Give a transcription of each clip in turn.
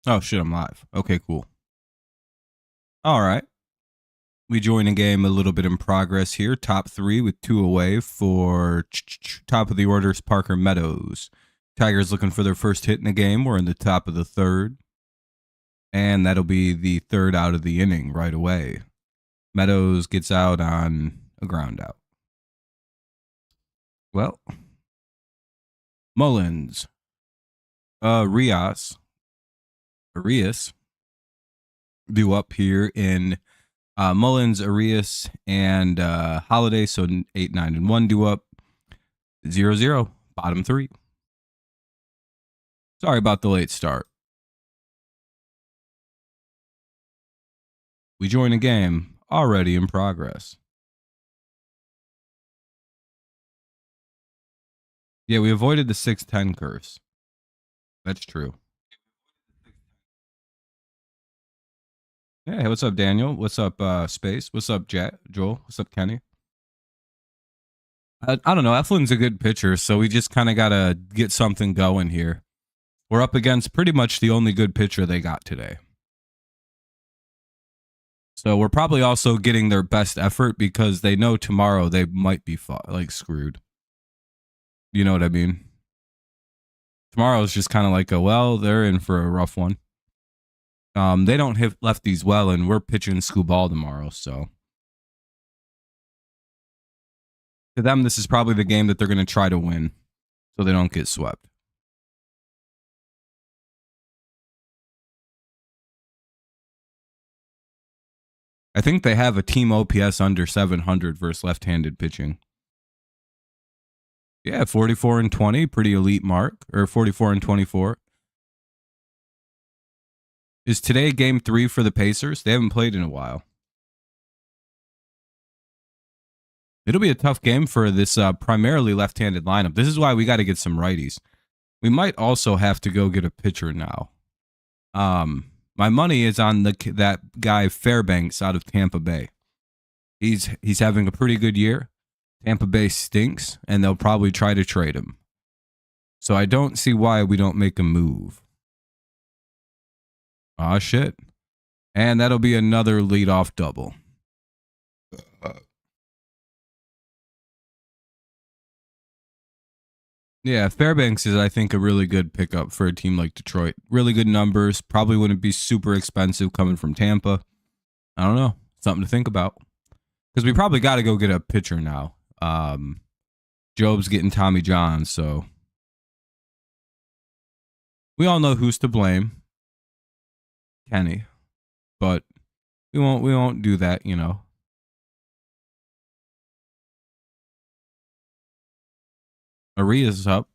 Oh, shit, I'm live. Okay, cool. All right. We join a game a little bit in progress here. Top three with two away for top of the orders, Parker Meadows. Tigers looking for their first hit in the game. We're in the top of the third. And that'll be the third out of the inning right away. Meadows gets out on a ground out. Well, Mullins, Arias due up here in Mullins, Arias, and Holiday. So 8, 9, and 1 due up. 0-0, bottom three. Sorry about the late start. We join a game already in progress. Yeah, we avoided the 6-10 curse. That's true. Hey, what's up, Daniel? What's up, Space? What's up, Joel? What's up, Kenny? I don't know. Eflin's a good pitcher, so we just kind of got to get something going here. We're up against pretty much the only good pitcher they got today. So we're probably also getting their best effort because they know tomorrow they might be screwed. You know what I mean? Tomorrow's just kind of like they're in for a rough one. They don't hit lefties well, and we're pitching Skubal tomorrow, so to them, this is probably the game that they're going to try to win so they don't get swept. I think they have a team OPS under 700 versus left-handed pitching. Yeah, 44-20, pretty elite mark, or 44-24. Is today game 3 for the Pacers? They haven't played in a while. It'll be a tough game for this primarily left-handed lineup. This is why we got to get some righties. We might also have to go get a pitcher now. My money is on that guy Fairbanks out of Tampa Bay. He's having a pretty good year. Tampa Bay stinks, and they'll probably try to trade him. So I don't see why we don't make a move. Aw, shit. And that'll be another leadoff double. Yeah, Fairbanks is, I think, a really good pickup for a team like Detroit. Really good numbers. Probably wouldn't be super expensive coming from Tampa. I don't know. Something to think about. Because we probably got to go get a pitcher now. Job's getting Tommy John, so we all know who's to blame. Kenny. But we won't do that, you know. Arias is up.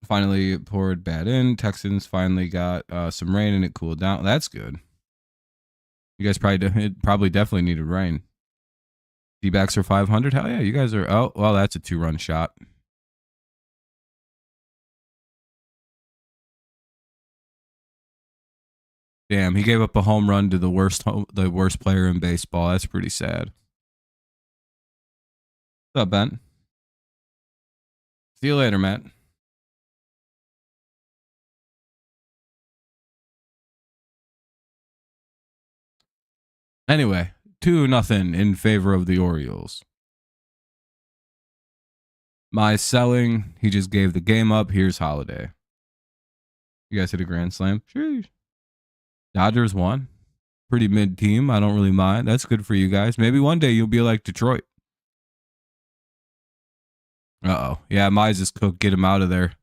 Finally poured bad in. Texans finally got some rain and it cooled down. That's good. You guys probably definitely needed rain. D-backs are 500. Hell yeah, you guys are. Oh, well, that's a 2-run shot. Damn, he gave up a home run to the worst player in baseball. That's pretty sad. What's up, Ben? See you later, Matt. Anyway, 2-0 in favor of the Orioles. Mize selling. He just gave the game up. Here's Holiday. You guys hit a grand slam. Sheesh. Dodgers won. Pretty mid team. I don't really mind. That's good for you guys. Maybe one day you'll be like Detroit. Uh-oh. Yeah, Mize is cooked. Get him out of there.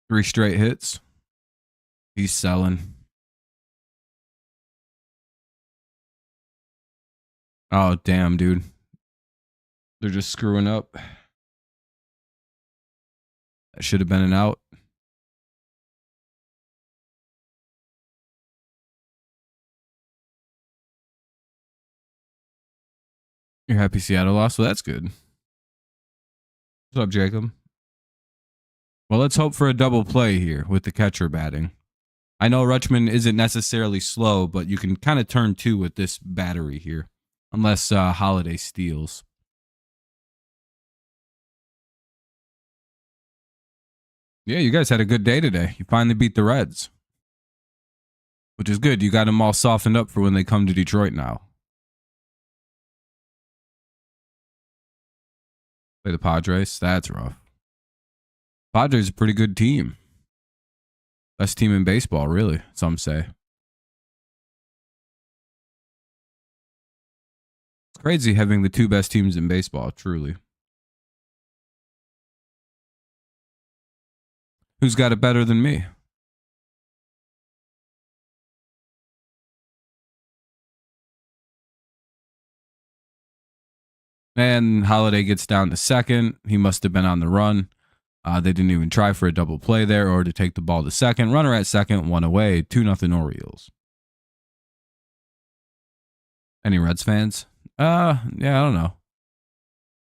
3 straight hits. He's selling. Oh, damn, dude. They're just screwing up. That should have been an out. You're happy Seattle lost? Well, that's good. What's up, Jacob? Well, let's hope for a double play here with the catcher batting. I know Rutschman isn't necessarily slow, but you can kind of turn 2 with this battery here. Unless Holiday steals. Yeah, you guys had a good day today. You finally beat the Reds, which is good. You got them all softened up for when they come to Detroit now. Play the Padres. That's rough. Padres is a pretty good team. Best team in baseball, really, some say. It's crazy having the two best teams in baseball, truly. Who's got it better than me? And Holiday gets down to second. He must have been on the run. They didn't even try for a double play there or to take the ball to second. Runner at second, one away, 2-0 Orioles. Any Reds fans? Yeah, I don't know.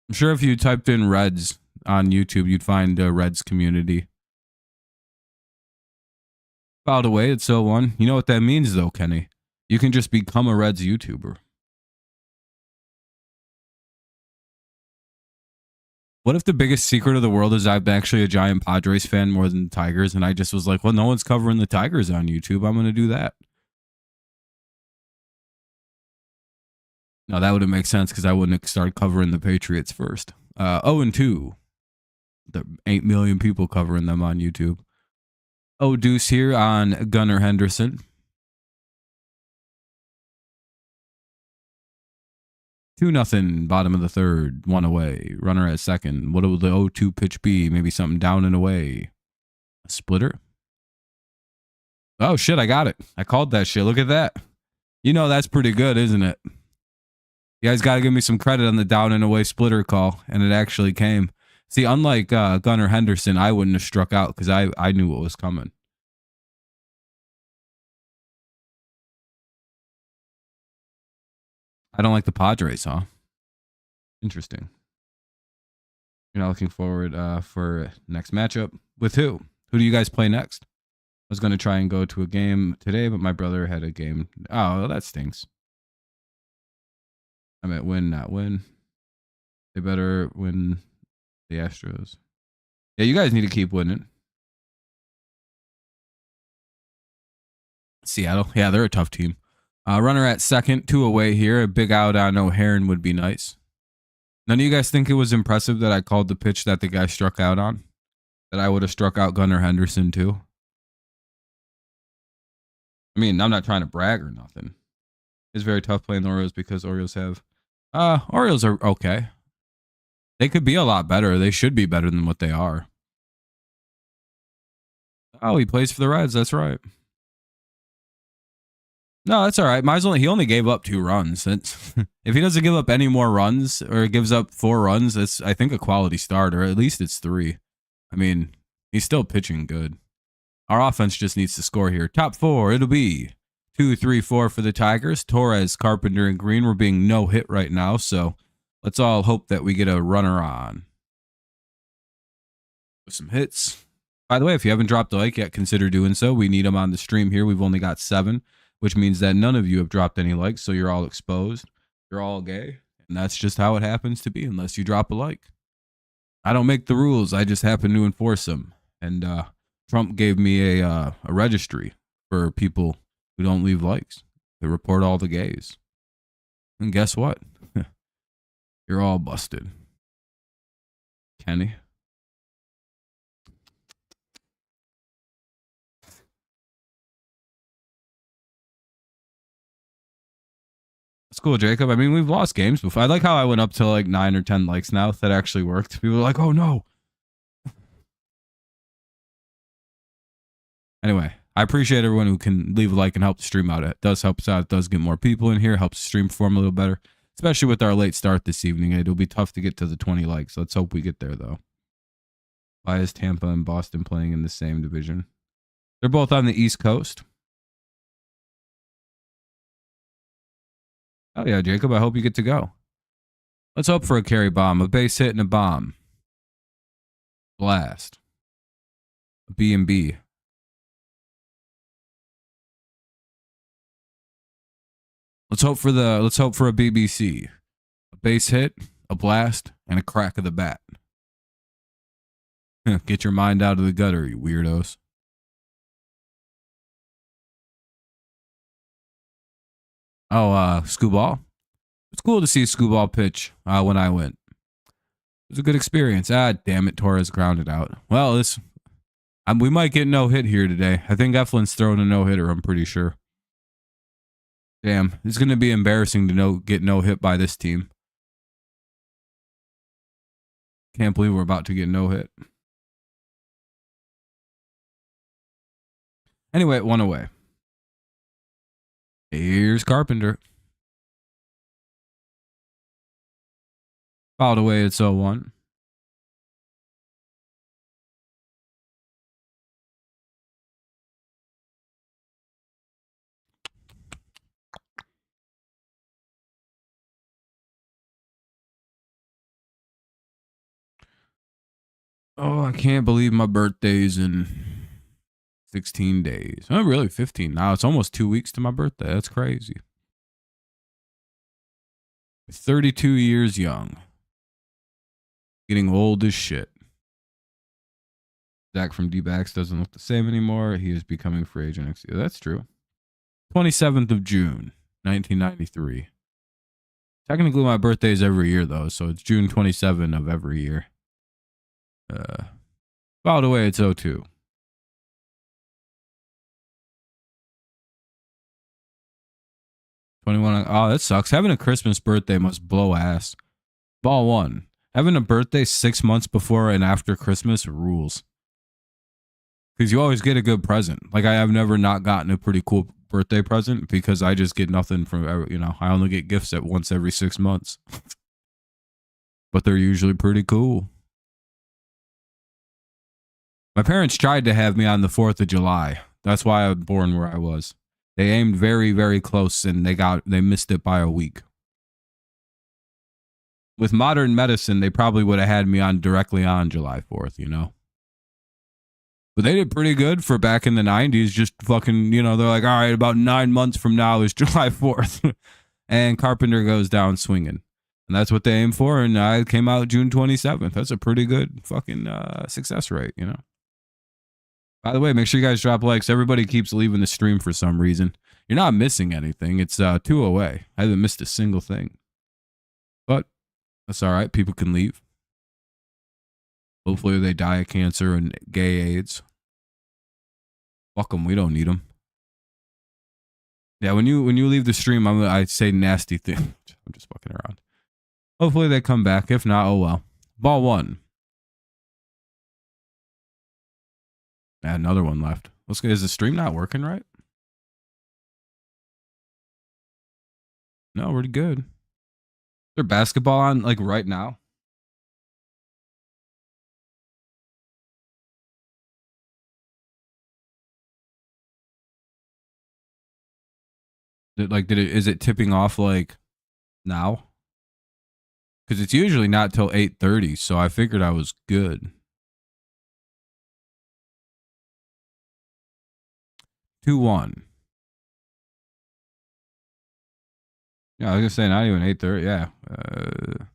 I'm sure if you typed in Reds on YouTube, you'd find a Reds community. Fouled away at 0-1. You know what that means, though, Kenny? You can just become a Reds YouTuber. What if the biggest secret of the world is I'm actually a giant Padres fan more than the Tigers, and I just was like, well, no one's covering the Tigers on YouTube. I'm going to do that. No, that wouldn't make sense because I wouldn't start covering the Patriots first. 0-2. There are 8 million people covering them on YouTube. Oh, Deuce here on Gunnar Henderson. 2-0, bottom of the third, one away. Runner at second. What will the 0-2 pitch be? Maybe something down and away. A splitter? Oh, shit, I got it. I called that shit. Look at that. You know that's pretty good, isn't it? You guys got to give me some credit on the down and away splitter call, and it actually came. See, unlike Gunnar Henderson, I wouldn't have struck out because I knew what was coming. I don't like the Padres, huh? Interesting. You're not looking forward for next matchup with who? Who do you guys play next? I was going to try and go to a game today, but my brother had a game. Oh, well, that stinks. I'm at win, not win. They better win the Astros. Yeah, you guys need to keep winning. Seattle. Yeah, they're a tough team. Runner at second, 2 away here. A big out on O'Haron would be nice. None of you guys think it was impressive that I called the pitch that the guy struck out on? That I would have struck out Gunnar Henderson too? I mean, I'm not trying to brag or nothing. It's very tough playing the Orioles because Orioles have... Orioles are okay. They could be a lot better. They should be better than what they are. Oh, he plays for the Reds. That's right. No, that's all right. He only gave up 2 runs. If he doesn't give up any more runs or gives up 4 runs, it's, I think, a quality start, or at least it's 3. I mean, he's still pitching good. Our offense just needs to score here. Top 4, it'll be 2, 3, 4 for the Tigers. Torres, Carpenter, and Green were being no hit right now, so let's all hope that we get a runner on. With some hits. By the way, if you haven't dropped a like yet, consider doing so. We need them on the stream here. We've only got 7, which means that none of you have dropped any likes, so you're all exposed. You're all gay, and that's just how it happens to be unless you drop a like. I don't make the rules. I just happen to enforce them. And Trump gave me a registry for people who don't leave likes to report all the gays. And guess what? You're all busted. Kenny? That's cool, Jacob. I mean, we've lost games before. I like how I went up to like 9 or 10 likes now. That actually worked. People were like, oh no. Anyway, I appreciate everyone who can leave a like and help the stream out. It does help us out. It does get more people in here. Helps the stream perform a little better, especially with our late start this evening. It'll be tough to get to the 20 likes. Let's hope we get there, though. Why is Tampa and Boston playing in the same division? They're both on the East Coast. Oh, yeah, Jacob. I hope you get to go. Let's hope for a carry bomb, a base hit, and a bomb. Blast. A B&B. Let's hope for a BBC. A base hit, a blast, and a crack of the bat. Get your mind out of the gutter, you weirdos. Oh, Skubal. It's cool to see Skubal pitch when I went. It was a good experience. Ah, damn it, Torres grounded out. Well, we might get no hit here today. I think Eflin's throwing a no hitter. I'm pretty sure. Damn, it's gonna be embarrassing to get no hit by this team. Can't believe we're about to get no hit. Anyway, it won away. Here's Carpenter. Fouled away at 0-1. Oh, I can't believe my birthday's in 16 days. Oh, really? 15. Now it's almost 2 weeks to my birthday. That's crazy. 32 years young. Getting old as shit. Zach from D-backs doesn't look the same anymore. He is becoming free agent next year. That's true. 27th of June, 1993. Technically, my birthday is every year, though, so it's June 27 of every year. By the way, it's 0-2. 21. Oh, that sucks. Having a Christmas birthday must blow ass. Ball 1. Having a birthday 6 months before and after Christmas rules. Because you always get a good present. Like, I have never not gotten a pretty cool birthday present because I just get nothing from, I only get gifts at once every 6 months. But they're usually pretty cool. My parents tried to have me on the 4th of July. That's why I was born where I was. They aimed very, very close and they missed it by a week. With modern medicine, they probably would have had me on directly on July 4th, But they did pretty good for back in the 90s. Just fucking, they're like, all right, about 9 months from now is July 4th. And Carpenter goes down swinging. And that's what they aimed for. And I came out June 27th. That's a pretty good fucking success rate, By the way, make sure you guys drop likes. Everybody keeps leaving the stream for some reason. You're not missing anything. It's 2 away. I haven't missed a single thing. But that's all right. People can leave. Hopefully they die of cancer and gay AIDS. Fuck them. We don't need them. Yeah, when you leave the stream, I say nasty things. I'm just fucking around. Hopefully they come back. If not, oh well. Ball 1. Another one left. Is the stream not working right? No, we're good. Is there basketball on like right now? Is it tipping off like now? Because it's usually not till 8:30, so I figured I was good. 2-1. Yeah, I was gonna say not even 8:30. Yeah. I'm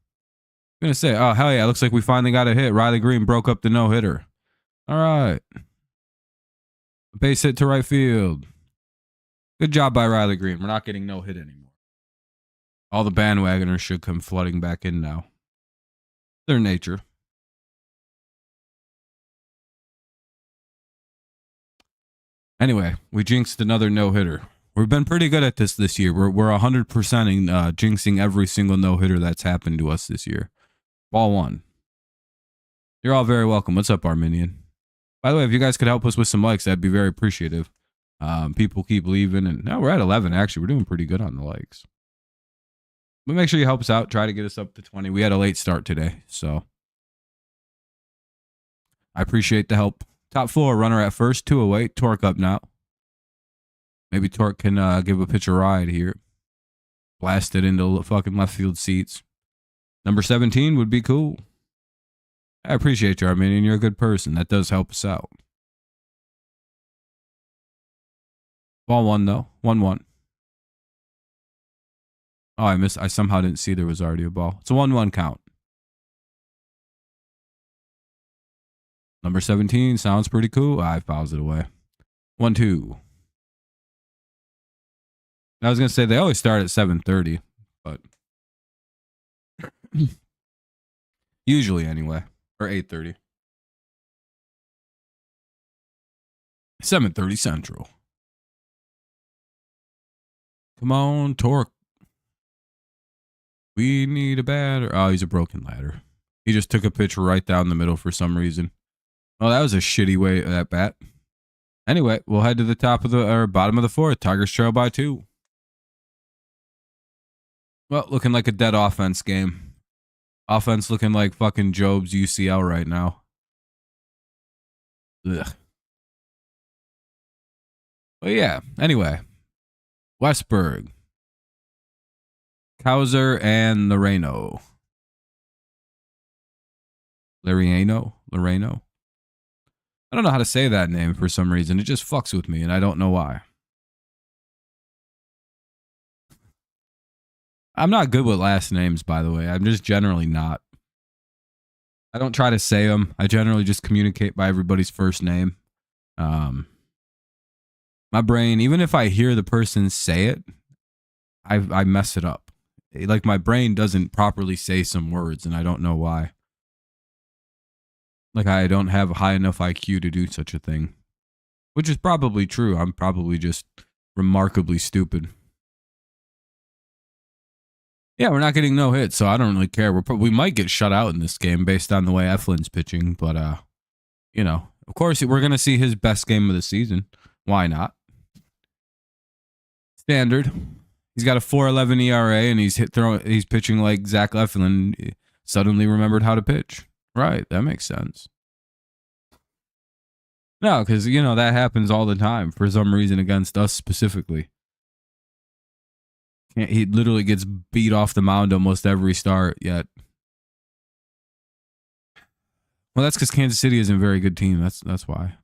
gonna say, oh hell yeah, looks like we finally got a hit. Riley Green broke up the no hitter. All right. Base hit to right field. Good job by Riley Green. We're not getting no hit anymore. All the bandwagoners should come flooding back in now. Their nature. Anyway, we jinxed another no hitter. We've been pretty good at this year. We're 100% jinxing every single no hitter that's happened to us this year. Ball 1. You're all very welcome. What's up, Arminian? By the way, if you guys could help us with some likes, that'd be very appreciative. People keep leaving, and now we're at 11. Actually, we're doing pretty good on the likes. But make sure you help us out. Try to get us up to 20. We had a late start today, so I appreciate the help. Top 4, runner at first, 2 away. Torque up now. Maybe Torque can give a pitch a ride here. Blast it into fucking left field seats. Number 17 would be cool. I appreciate you, Arminian. You're a good person. That does help us out. Ball 1, though. 1-1. Oh, I missed. I somehow didn't see there was already a ball. It's a 1-1 count. Number 17 sounds pretty cool. I fouls it away. 1-2. I was gonna say they always start at 7:30, but usually anyway, or 8:30. 7:30 Central. Come on, Torque. We need a batter. Oh, he's a broken ladder. He just took a pitch right down the middle for some reason. Oh, that was a shitty way at bat. Anyway, we'll head to the top of the or bottom of the fourth. Tigers trail by 2. Well, looking like a dead offense game. Offense looking like fucking Job's UCL right now. Ugh. But yeah, anyway. Westberg. Cowser and Loreno. Loreno. I don't know how to say that name for some reason. It just fucks with me, and I don't know why. I'm not good with last names, by the way. I'm just generally not. I don't try to say them. I generally just communicate by everybody's first name. My brain, even if I hear the person say it, I mess it up. Like my brain doesn't properly say some words, and I don't know why. Like I don't have a high enough IQ to do such a thing, which is probably true. I'm probably just remarkably stupid. Yeah, we're not getting no hits, so I don't really care. We might get shut out in this game based on the way Eflin's pitching, but you know, of course we're gonna see his best game of the season. Why not? Standard. He's got a 4.11 ERA, and he's pitching like Zach Eflin suddenly remembered how to pitch. Right, that makes sense. No, because you know that happens all the time for some reason against us specifically. He literally gets beat off the mound almost every start. Yet, well, that's because Kansas City isn't a very good team. That's why.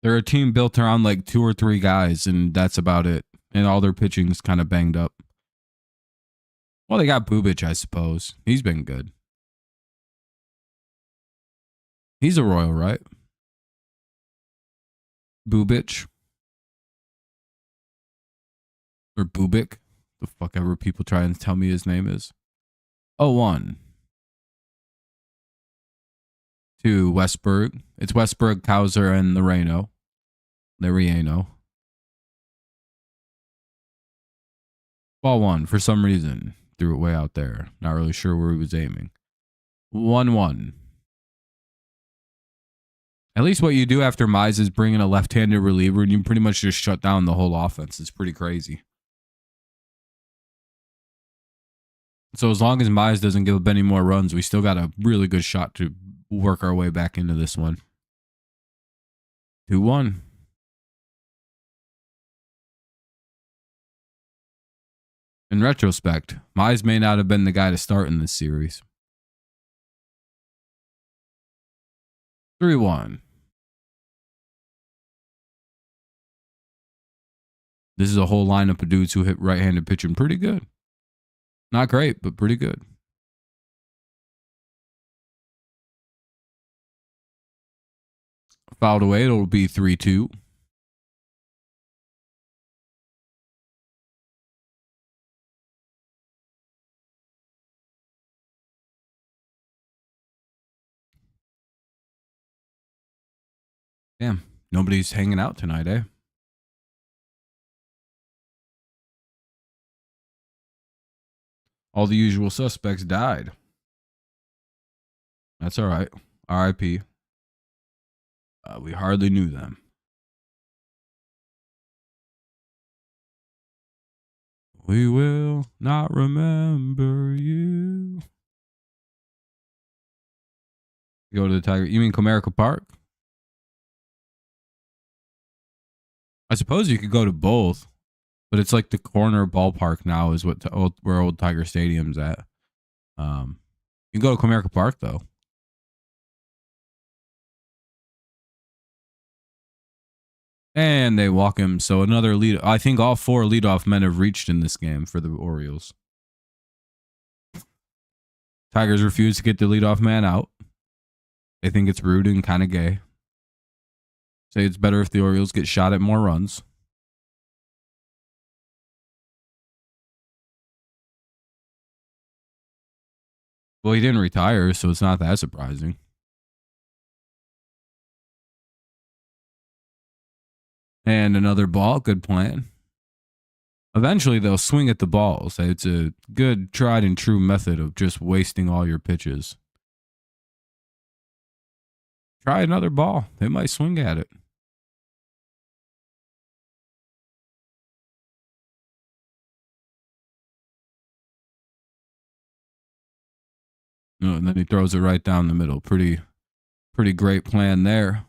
They're a team built around like 2 or 3 guys, and that's about it. And all their pitching is kind of banged up. Well, they got Bubic, I suppose. He's been good. He's a Royal, right? Bubic. Or Bubic. The fuck ever people try and tell me his name is. 0-1. To Westberg. It's Westberg, Cowser, and Loreno. Ball 1, for some reason. Threw it way out there. Not really sure where he was aiming. 1-1. At least what you do after Mize is bring in a left-handed reliever, and you pretty much just shut down the whole offense. It's pretty crazy. So as long as Mize doesn't give up any more runs, we still got a really good shot to work our way back into this one. 2-1. In retrospect, Mize may not have been the guy to start in this series. 3-1. This is a whole lineup of dudes who hit right-handed pitching pretty good. Not great, but pretty good. Fouled away, it'll be 3-2. Damn, nobody's hanging out tonight, eh? All the usual suspects died. That's all right. R.I.P. We hardly knew them. We will not remember you. Go to the Tiger. You mean Comerica Park? I suppose you could go to both, but it's like the corner ballpark now is where old Tiger Stadium's at. You can go to Comerica Park though. And they walk him. So another lead. I think all 4 leadoff men have reached in this game for the Orioles. Tigers refuse to get the leadoff man out. They think it's rude and kind of gay. Say it's better if the Orioles get shot at more runs. Well, he didn't retire, so it's not that surprising. And another ball, good plan. Eventually, they'll swing at the balls. It's a good tried and true method of just wasting all your pitches. Try another ball. They might swing at it. And then he throws it right down the middle. Pretty great plan there.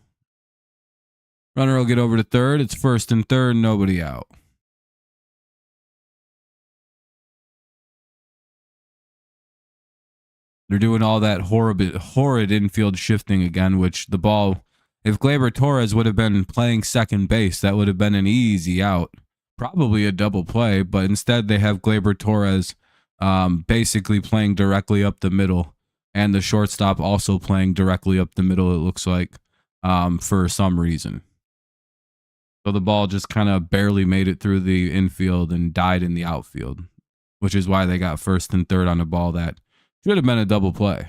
Runner will get over to third. It's first and third, nobody out. They're doing all that horrid infield shifting again, which the ball, if Gleyber Torres would have been playing second base, that would have been an easy out. Probably a double play, but instead they have Gleyber Torres basically playing directly up the middle, and the shortstop also playing directly up the middle, it looks like, for some reason. So the ball just kind of barely made it through the infield and died in the outfield, which is why they got first and third on a ball that should have been a double play.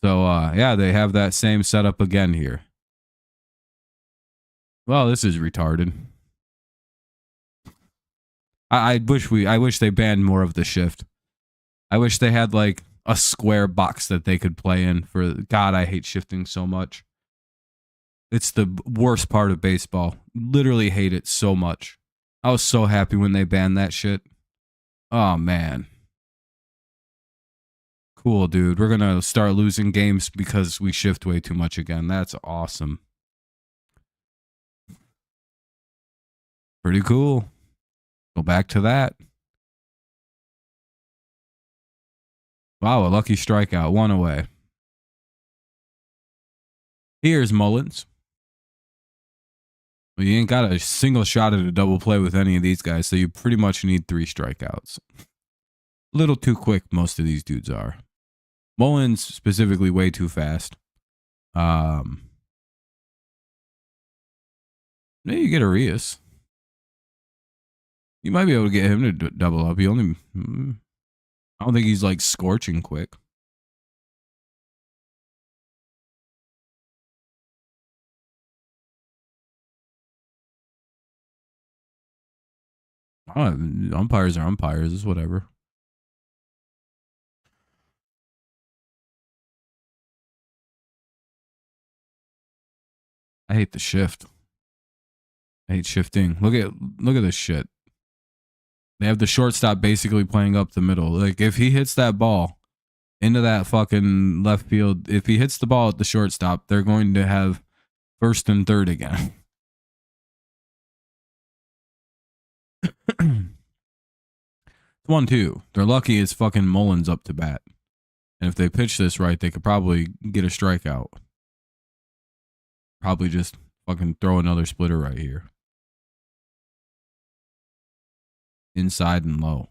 So, yeah, they have that same setup again here. Well, this is retarded. I wish they banned more of the shift. I wish they had like a square box that they could play in. For God, I hate shifting so much. It's the worst part of baseball. Literally hate it so much. I was so happy when they banned that shit. Oh, man. Cool, dude. We're going to start losing games because we shift way too much again. That's awesome. Pretty cool. Go back to that. Wow, a lucky strikeout. One away. Here's Mullins. Well, you ain't got a single shot at a double play with any of these guys, so you pretty much need 3 strikeouts. A little too quick, most of these dudes are. Mullins specifically way too fast. Maybe you get Arias. You might be able to get him to double up. He only... I don't think he's like scorching quick. Umpires are umpires. It's whatever. I hate the shift. I hate shifting. Look at this shit. They have the shortstop basically playing up the middle. Like, if he hits that ball into that fucking left field, if he hits the ball at the shortstop, they're going to have first and third again. 1-2. They're lucky it's fucking Mullins up to bat. And if they pitch this right, they could probably get a strikeout. Probably just fucking throw another splitter right here. Inside and low.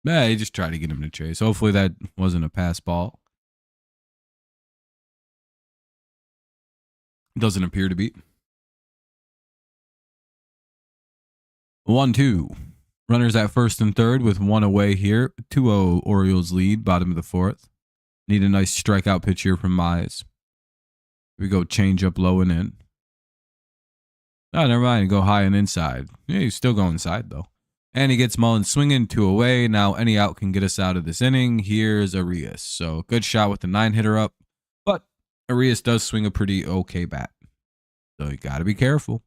Yeah, he just tried to get him to chase. Hopefully that wasn't a pass ball. Doesn't appear to be. 1-2. Runners at first and third with 1 away here. 2-0 Orioles lead, bottom of the 4th. Need a nice strikeout pitch here from Mize. Here we go, change up low and in. Oh, never mind. Go high and inside. Yeah, he's still going inside, though. And he gets Mullins swinging 2 away. Now any out can get us out of this inning. Here's Arias. So good shot with the 9-hitter up. But Arias does swing a pretty okay bat. So you got to be careful.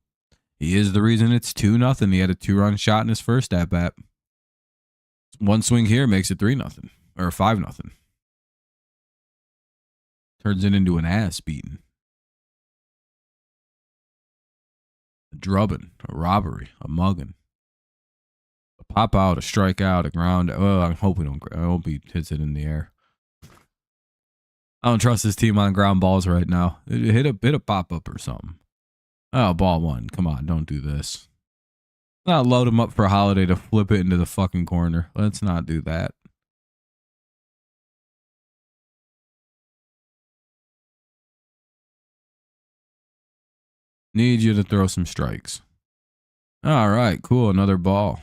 He is the reason it's 2-0. He had a 2-run shot in his first at-bat. One swing here makes it 3-0. Or 5-0. Turns it into an ass beating. A drubbing, a robbery, a mugging, a pop out, a strikeout, a ground. Oh, I hope he hits it in the air. I don't trust this team on ground balls right now. Hit a pop up or something. Oh, ball 1. Come on, don't do this. Let's not load him up for a holiday to flip it into the fucking corner. Let's not do that. Need you to throw some strikes. All right, cool. Another ball.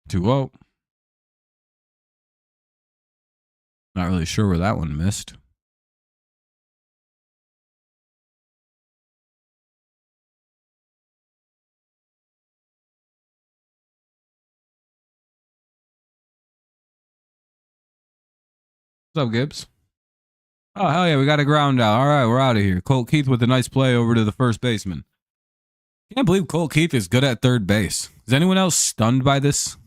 Two 0. Not really sure where that one missed. What's up, Gibbs? Oh, hell yeah, we got a ground out. All right, we're out of here. Colt Keith with a nice play over to the first baseman. Can't believe Colt Keith is good at third base. Is anyone else stunned by this?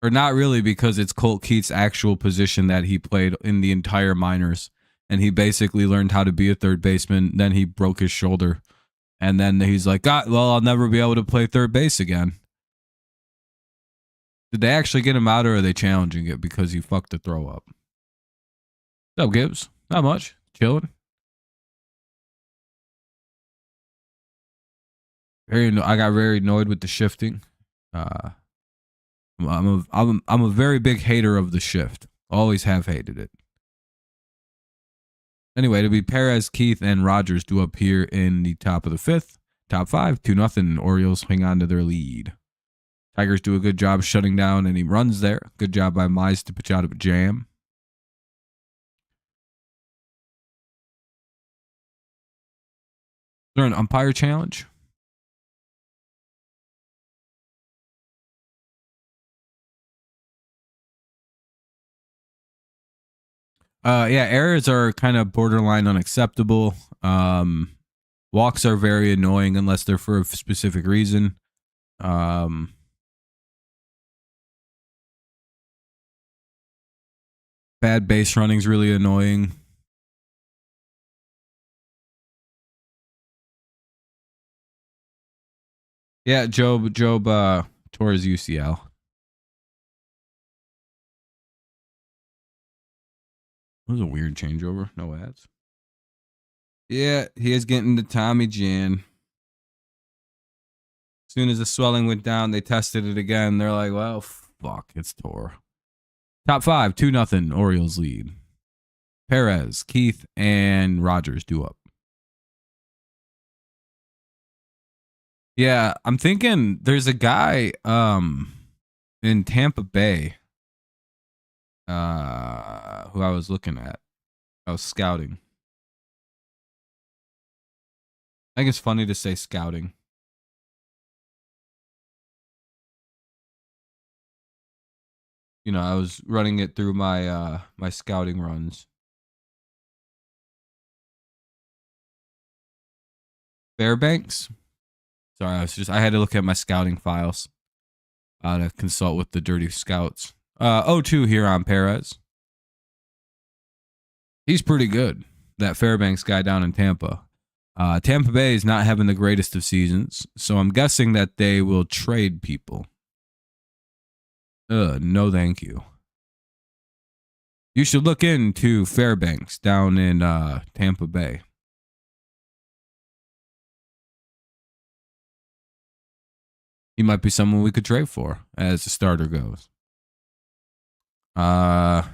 Or not really, because it's Colt Keith's actual position that he played in the entire minors. And he basically learned how to be a third baseman. Then he broke his shoulder. And then he's like, well, I'll never be able to play third base again. Did they actually get him out, or are they challenging it because he fucked the throw up? What's up, Gibbs? Not much. Chilling. I got very annoyed with the shifting. I'm a very big hater of the shift. Always have hated it. Anyway, it'll be Perez, Keith, and Rogers due up here in the top of the fifth. Top 5, 2-0. Orioles hang on to their lead. Tigers do a good job shutting down any runs there. Good job by Mize to pitch out of a jam. Is there an umpire challenge? Yeah, errors are kind of borderline unacceptable. Walks are very annoying unless they're for a specific reason. Bad base running is really annoying. Yeah, Job tore his UCL. That was a weird changeover. No ads. Yeah, he is getting the Tommy John. As soon as the swelling went down, they tested it again. They're like, well, fuck, it's tore. Top 5, 2-0. Orioles lead. Perez, Keith, and Rogers due up. Yeah, I'm thinking there's a guy in Tampa Bay who I was looking at. I was scouting. I think it's funny to say scouting. You know, I was running it through my my scouting runs. Fairbanks? Sorry, I had to look at my scouting files to consult with the dirty scouts. 0-2 here on Perez. He's pretty good. That Fairbanks guy down in Tampa. Tampa Bay is not having the greatest of seasons, so I'm guessing that they will trade people. No thank you. You should look into Fairbanks down in Tampa Bay. He might be someone we could trade for as the starter goes. I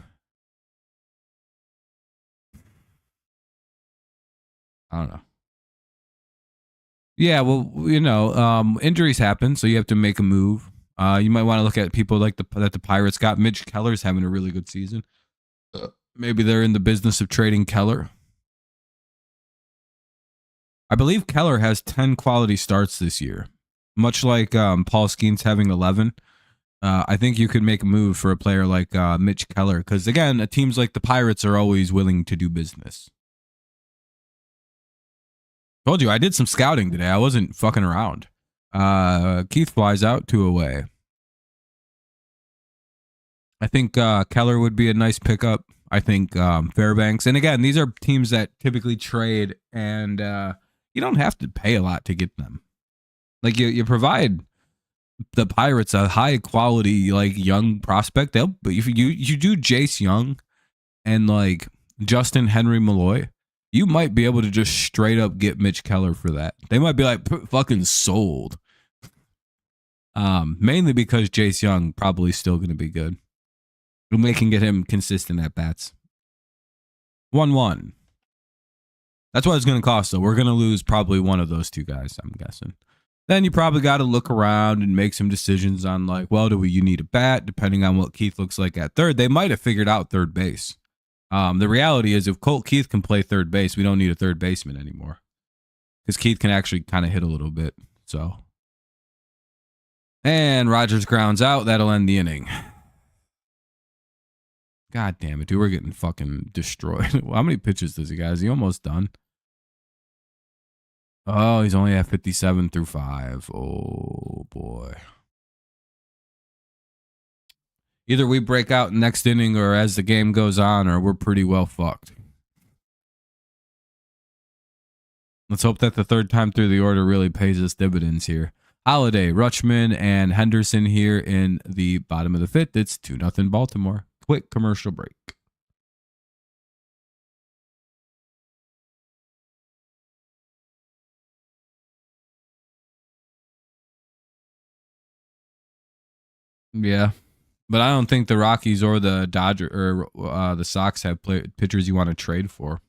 don't know. Yeah, well, you know, injuries happen, so you have to make a move. You might want to look at people like that the Pirates got. Mitch Keller's having a really good season. Maybe they're in the business of trading Keller. I believe Keller has 10 quality starts this year. Much like Paul Skeens having 11. I think you could make a move for a player like Mitch Keller. Because, again, teams like the Pirates are always willing to do business. Told you, I did some scouting today. I wasn't fucking around. Keith flies out 2 away. I think Keller would be a nice pickup. I think Fairbanks. And again, these are teams that typically trade, and you don't have to pay a lot to get them. Like, you provide the Pirates a high quality, like, young prospect. But if you do Jace Young and like Justin Henry Malloy, you might be able to just straight up get Mitch Keller for that. They might be like, fucking sold. Mainly because Jace Young probably still going to be good. And we can get him consistent at bats. 1-1. That's what it's going to cost, though. We're going to lose probably one of those two guys, I'm guessing. Then you probably got to look around and make some decisions on, like, well, you need a bat, depending on what Keith looks like at third. They might have figured out third base. The reality is, if Colt Keith can play third base, we don't need a third baseman anymore. Because Keith can actually kind of hit a little bit. So. And Rogers grounds out. That'll end the inning. God damn it, dude. We're getting fucking destroyed. How many pitches does he got? Is he almost done? Oh, he's only at 57 through 5. Oh, boy. Either we break out next inning or as the game goes on, or we're pretty well fucked. Let's hope that the third time through the order really pays us dividends here. Holiday, Rutschman, and Henderson here in the bottom of the fifth. It's 2-0 Baltimore. Quick commercial break. Yeah, but I don't think the Rockies or the the Sox have pitchers you want to trade for.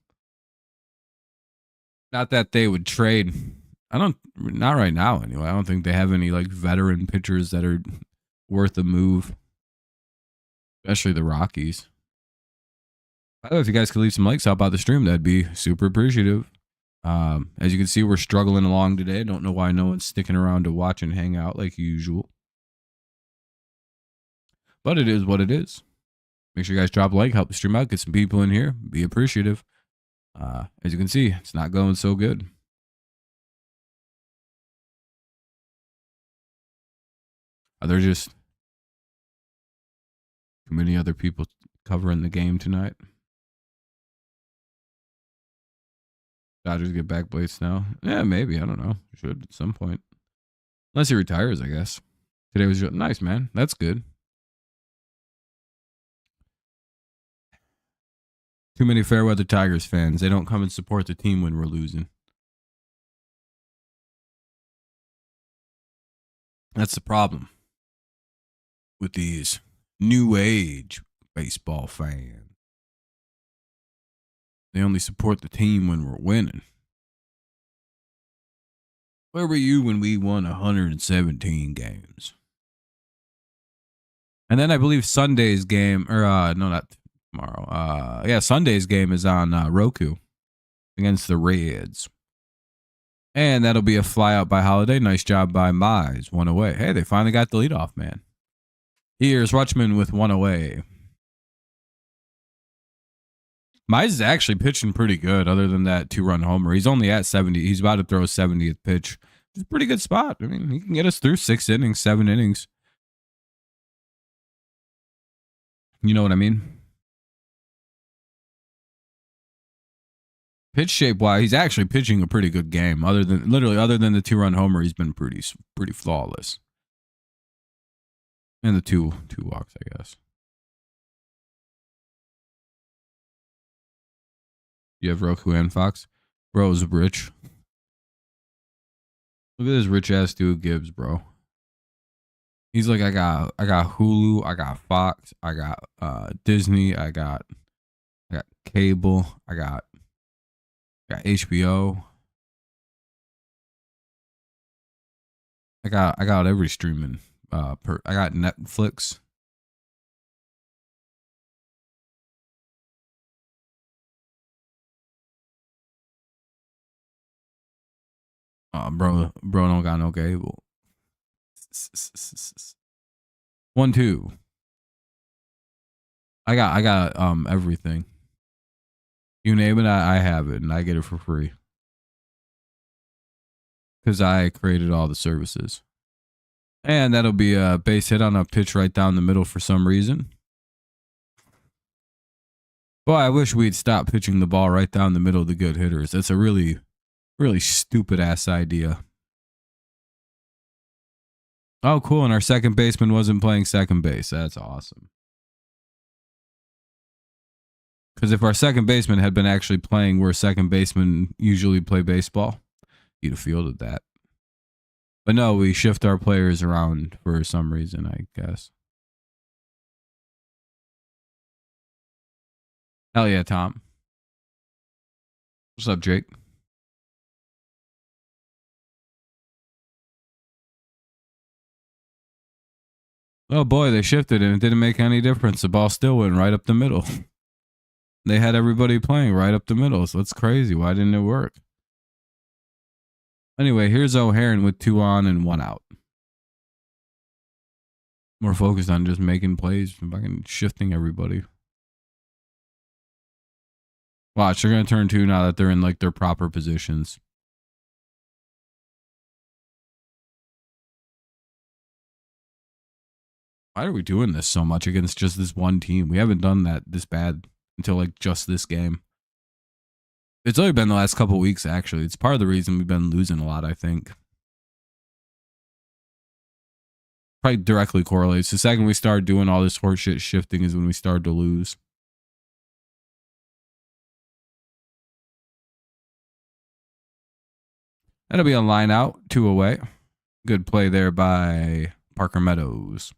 Not that they would trade. Not right now anyway. I don't think they have any like veteran pitchers that are worth a move, especially the Rockies. By the way, if you guys could leave some likes out about the stream, that'd be super appreciative. As you can see, we're struggling along today. Don't know why no one's sticking around to watch and hang out like usual. But it is what it is. Make sure you guys drop a like, help the stream out, get some people in here, be appreciative. As you can see, it's not going so good. Are there just too many other people covering the game tonight? Dodgers get back Blades now? Yeah, maybe. I don't know. Should at some point. Unless he retires, I guess. Today was nice, man. That's good. Too many Fairweather Tigers fans. They don't come and support the team when we're losing. That's the problem with these new age baseball fans. They only support the team when we're winning. Where were you when we won 117 games? And then I believe Sunday's game, or no, not tomorrow. Yeah, Sunday's game is on Roku against the Reds. And that'll be a fly out by Holiday. Nice job by Mize. 1 away. Hey, they finally got the leadoff man. Here's Rutschman with 1 away. Mize is actually pitching pretty good other than that 2-run homer. He's only at 70. He's about to throw a 70th pitch. It's a pretty good spot. I mean, he can get us through 6 innings, 7 innings. You know what I mean? Pitch shape wise, he's actually pitching a pretty good game. Other than the 2-run homer, he's been pretty flawless. And the two walks, I guess. You have Roku and Fox. Bro's rich. Look at this rich ass dude Gibbs, bro. He's like, I got Hulu, I got Fox, I got Disney, I got cable, I got HBO. I got every streaming. I got Netflix. Bro don't got no cable. 1-2. I got everything. You name it, I have it, and I get it for free. Because I created all the services. And that'll be a base hit on a pitch right down the middle for some reason. Boy, I wish we'd stop pitching the ball right down the middle of the good hitters. That's a really, really stupid ass idea. Oh, cool. And our second baseman wasn't playing second base. That's awesome. Because if our second baseman had been actually playing where second basemen usually play baseball, he'd have fielded that. But no, we shift our players around for some reason, I guess. Hell yeah, Tom. What's up, Jake? Oh boy, they shifted and it didn't make any difference. The ball still went right up the middle. They had everybody playing right up the middle. So that's crazy. Why didn't it work? Anyway, here's O'Haron with 2 on and 1 out. More focused on just making plays and fucking shifting everybody. Watch, they're going to turn 2 now that they're in like their proper positions. Why are we doing this so much against just this one team? We haven't done that this bad until like just this game. It's only been the last couple weeks, actually. It's part of the reason we've been losing a lot, I think. Probably directly correlates. The second we start doing all this horseshit shifting is when we start to lose. That'll be a line out, 2 away. Good play there by Parker Meadows.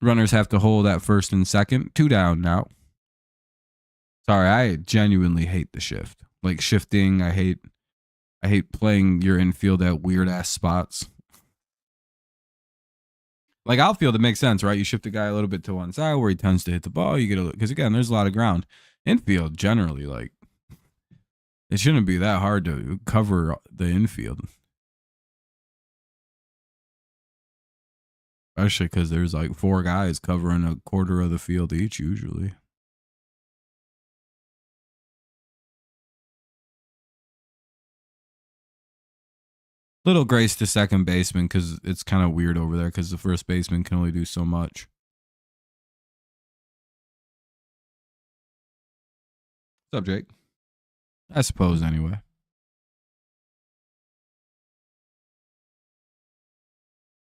Runners have to hold at first and second. 2 down now. Sorry, I genuinely hate the shift. Like shifting, I hate playing your infield at weird ass spots. Like outfield, it makes sense, right? You shift a guy a little bit to one side where he tends to hit the ball. You get because again, there's a lot of ground. Infield generally, like it shouldn't be that hard to cover the infield, especially because there's like 4 guys covering a quarter of the field each usually. Little grace to second baseman because it's kind of weird over there because the first baseman can only do so much. What's up, Jake? I suppose anyway.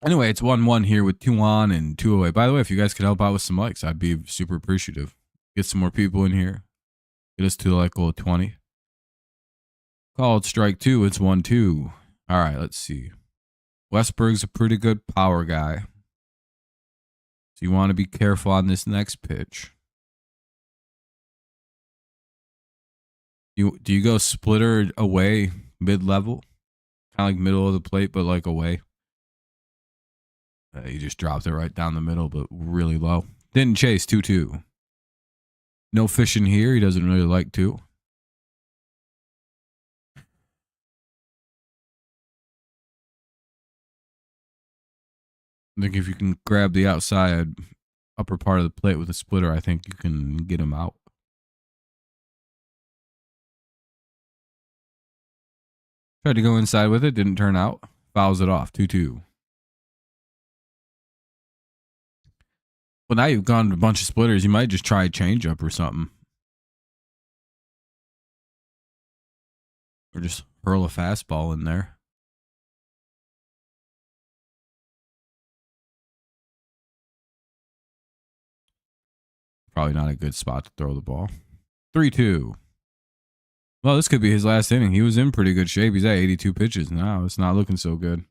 Anyway, it's 1-1 here with 2 on and 2 away. By the way, if you guys could help out with some likes, I'd be super appreciative. Get some more people in here. Get us to like 20. Called strike 2. It's 1-2. All right, let's see. Westberg's a pretty good power guy. So you want to be careful on this next pitch. Do you go splitter away mid-level? Kind of like middle of the plate, but like away. He just dropped it right down the middle, but really low. Didn't chase, 2-2. No fishing here. He doesn't really like to. I think if you can grab the outside upper part of the plate with a splitter, I think you can get him out. Tried to go inside with it. Didn't turn out. Fouls it off. 2-2. Well, now you've gone to a bunch of splitters. You might just try a changeup or something. Or just hurl a fastball in there. Probably not a good spot to throw the ball. 3-2. Well, this could be his last inning. He was in pretty good shape. He's at 82 pitches now. It's not looking so good.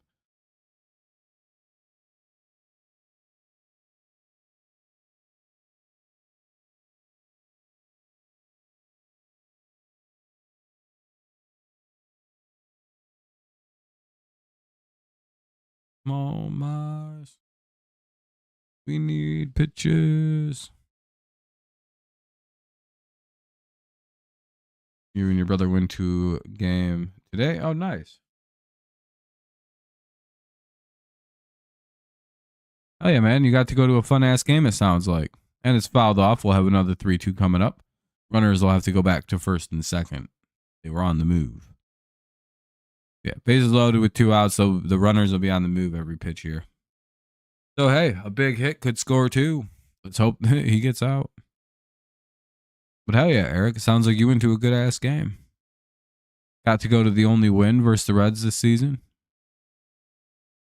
Come on, Mize. We need pitches. You and your brother went to a game today? Oh, nice. Oh, yeah, man. You got to go to a fun-ass game, it sounds like. And it's fouled off. We'll have another 3-2 coming up. Runners will have to go back to first and second. They were on the move. Yeah, bases loaded with 2 outs, so the runners will be on the move every pitch here. So, hey, a big hit could score 2. Let's hope he gets out. But hell yeah, Eric, it sounds like you went to a good-ass game. Got to go to the only win versus the Reds this season.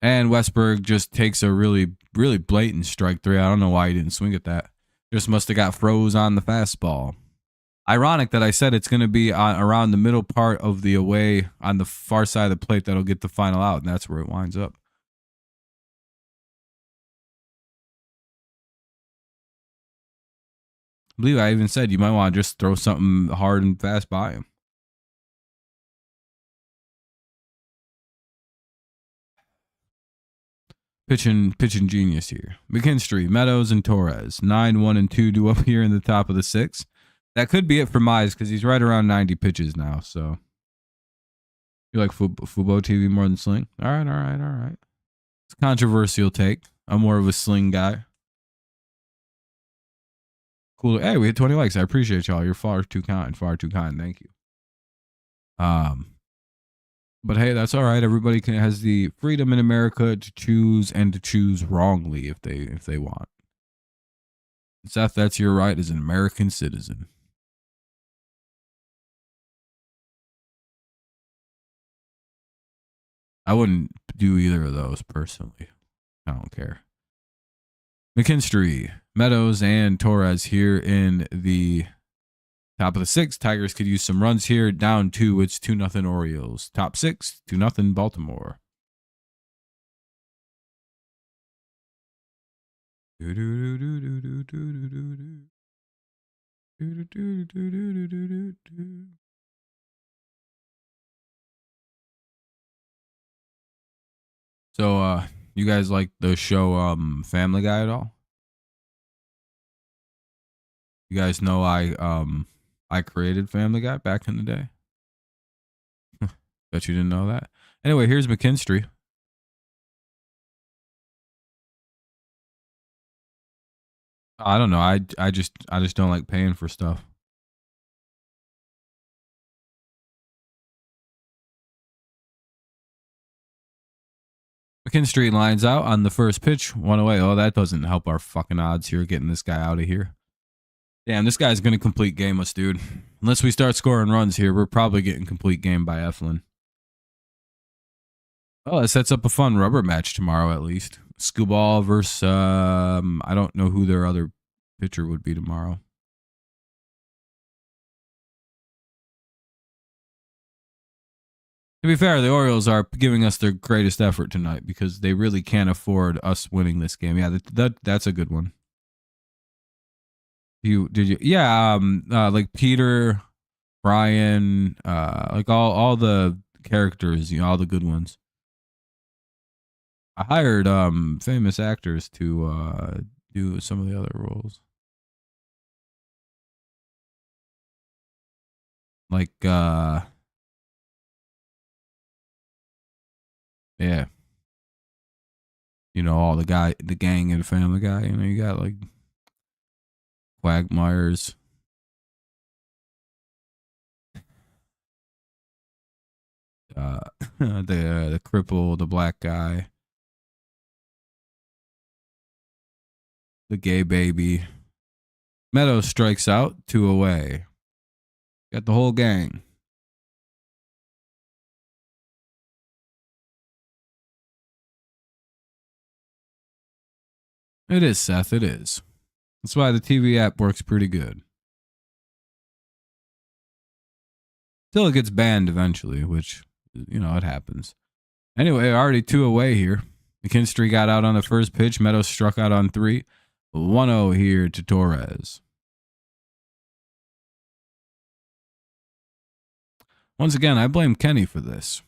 And Westberg just takes a really, really blatant strike 3. I don't know why he didn't swing at that. Just must have got froze on the fastball. Ironic that I said it's going to be around the middle part of the away on the far side of the plate that'll get the final out, and that's where it winds up. believe I even said you might want to just throw something hard and fast by him. Pitching genius here. McKinstry, Meadows, and Torres. 9, 1, and 2 do up here in the top of the 6. That could be it for Mize because he's right around 90 pitches now. So you like Fubo TV more than Sling? All right. It's a controversial take. I'm more of a Sling guy. Cool. Hey, we hit 20 likes. I appreciate y'all. You're far too kind. Thank you. But hey, that's all right. Everybody has the freedom in America to choose and to choose wrongly if they want. Seth, that's your right as an American citizen. I wouldn't do either of those personally. I don't care. McKinstry, Meadows, and Torres here in the top of the 6. Tigers could use some runs here. Down 2, it's 2-0 Orioles. Top 6, 2-0 Baltimore. So, you guys like the show Family Guy at all? You guys know I created Family Guy back in the day. Bet you didn't know that. Anyway, here's McKinstry. I don't know. I just don't like paying for stuff. McKinstry lines out on the first pitch, 1 away. Oh, that doesn't help our fucking odds here, getting this guy out of here. Damn, this guy's going to complete game us, dude. Unless we start scoring runs here, we're probably getting complete game by Eflin. Oh, that sets up a fun rubber match tomorrow, at least. Skubal versus, I don't know who their other pitcher would be tomorrow. To be fair, the Orioles are giving us their greatest effort tonight because they really can't afford us winning this game. Yeah, that's a good one. Did you? Yeah, like Peter, Brian, like all the characters, all the good ones. I hired famous actors to do some of the other roles. Like yeah. All the gang and Family Guy. You got like Quagmires. The cripple, the black guy, the gay baby. Meadows strikes out, 2 away. Got the whole gang. It is, Seth. It is. That's why the TV app works pretty good. Till it gets banned eventually, which, it happens. Anyway, already 2 away here. McKinstry got out on the first pitch. Meadows struck out on 3. 1-0 here to Torres. Once again, I blame Kenny for this.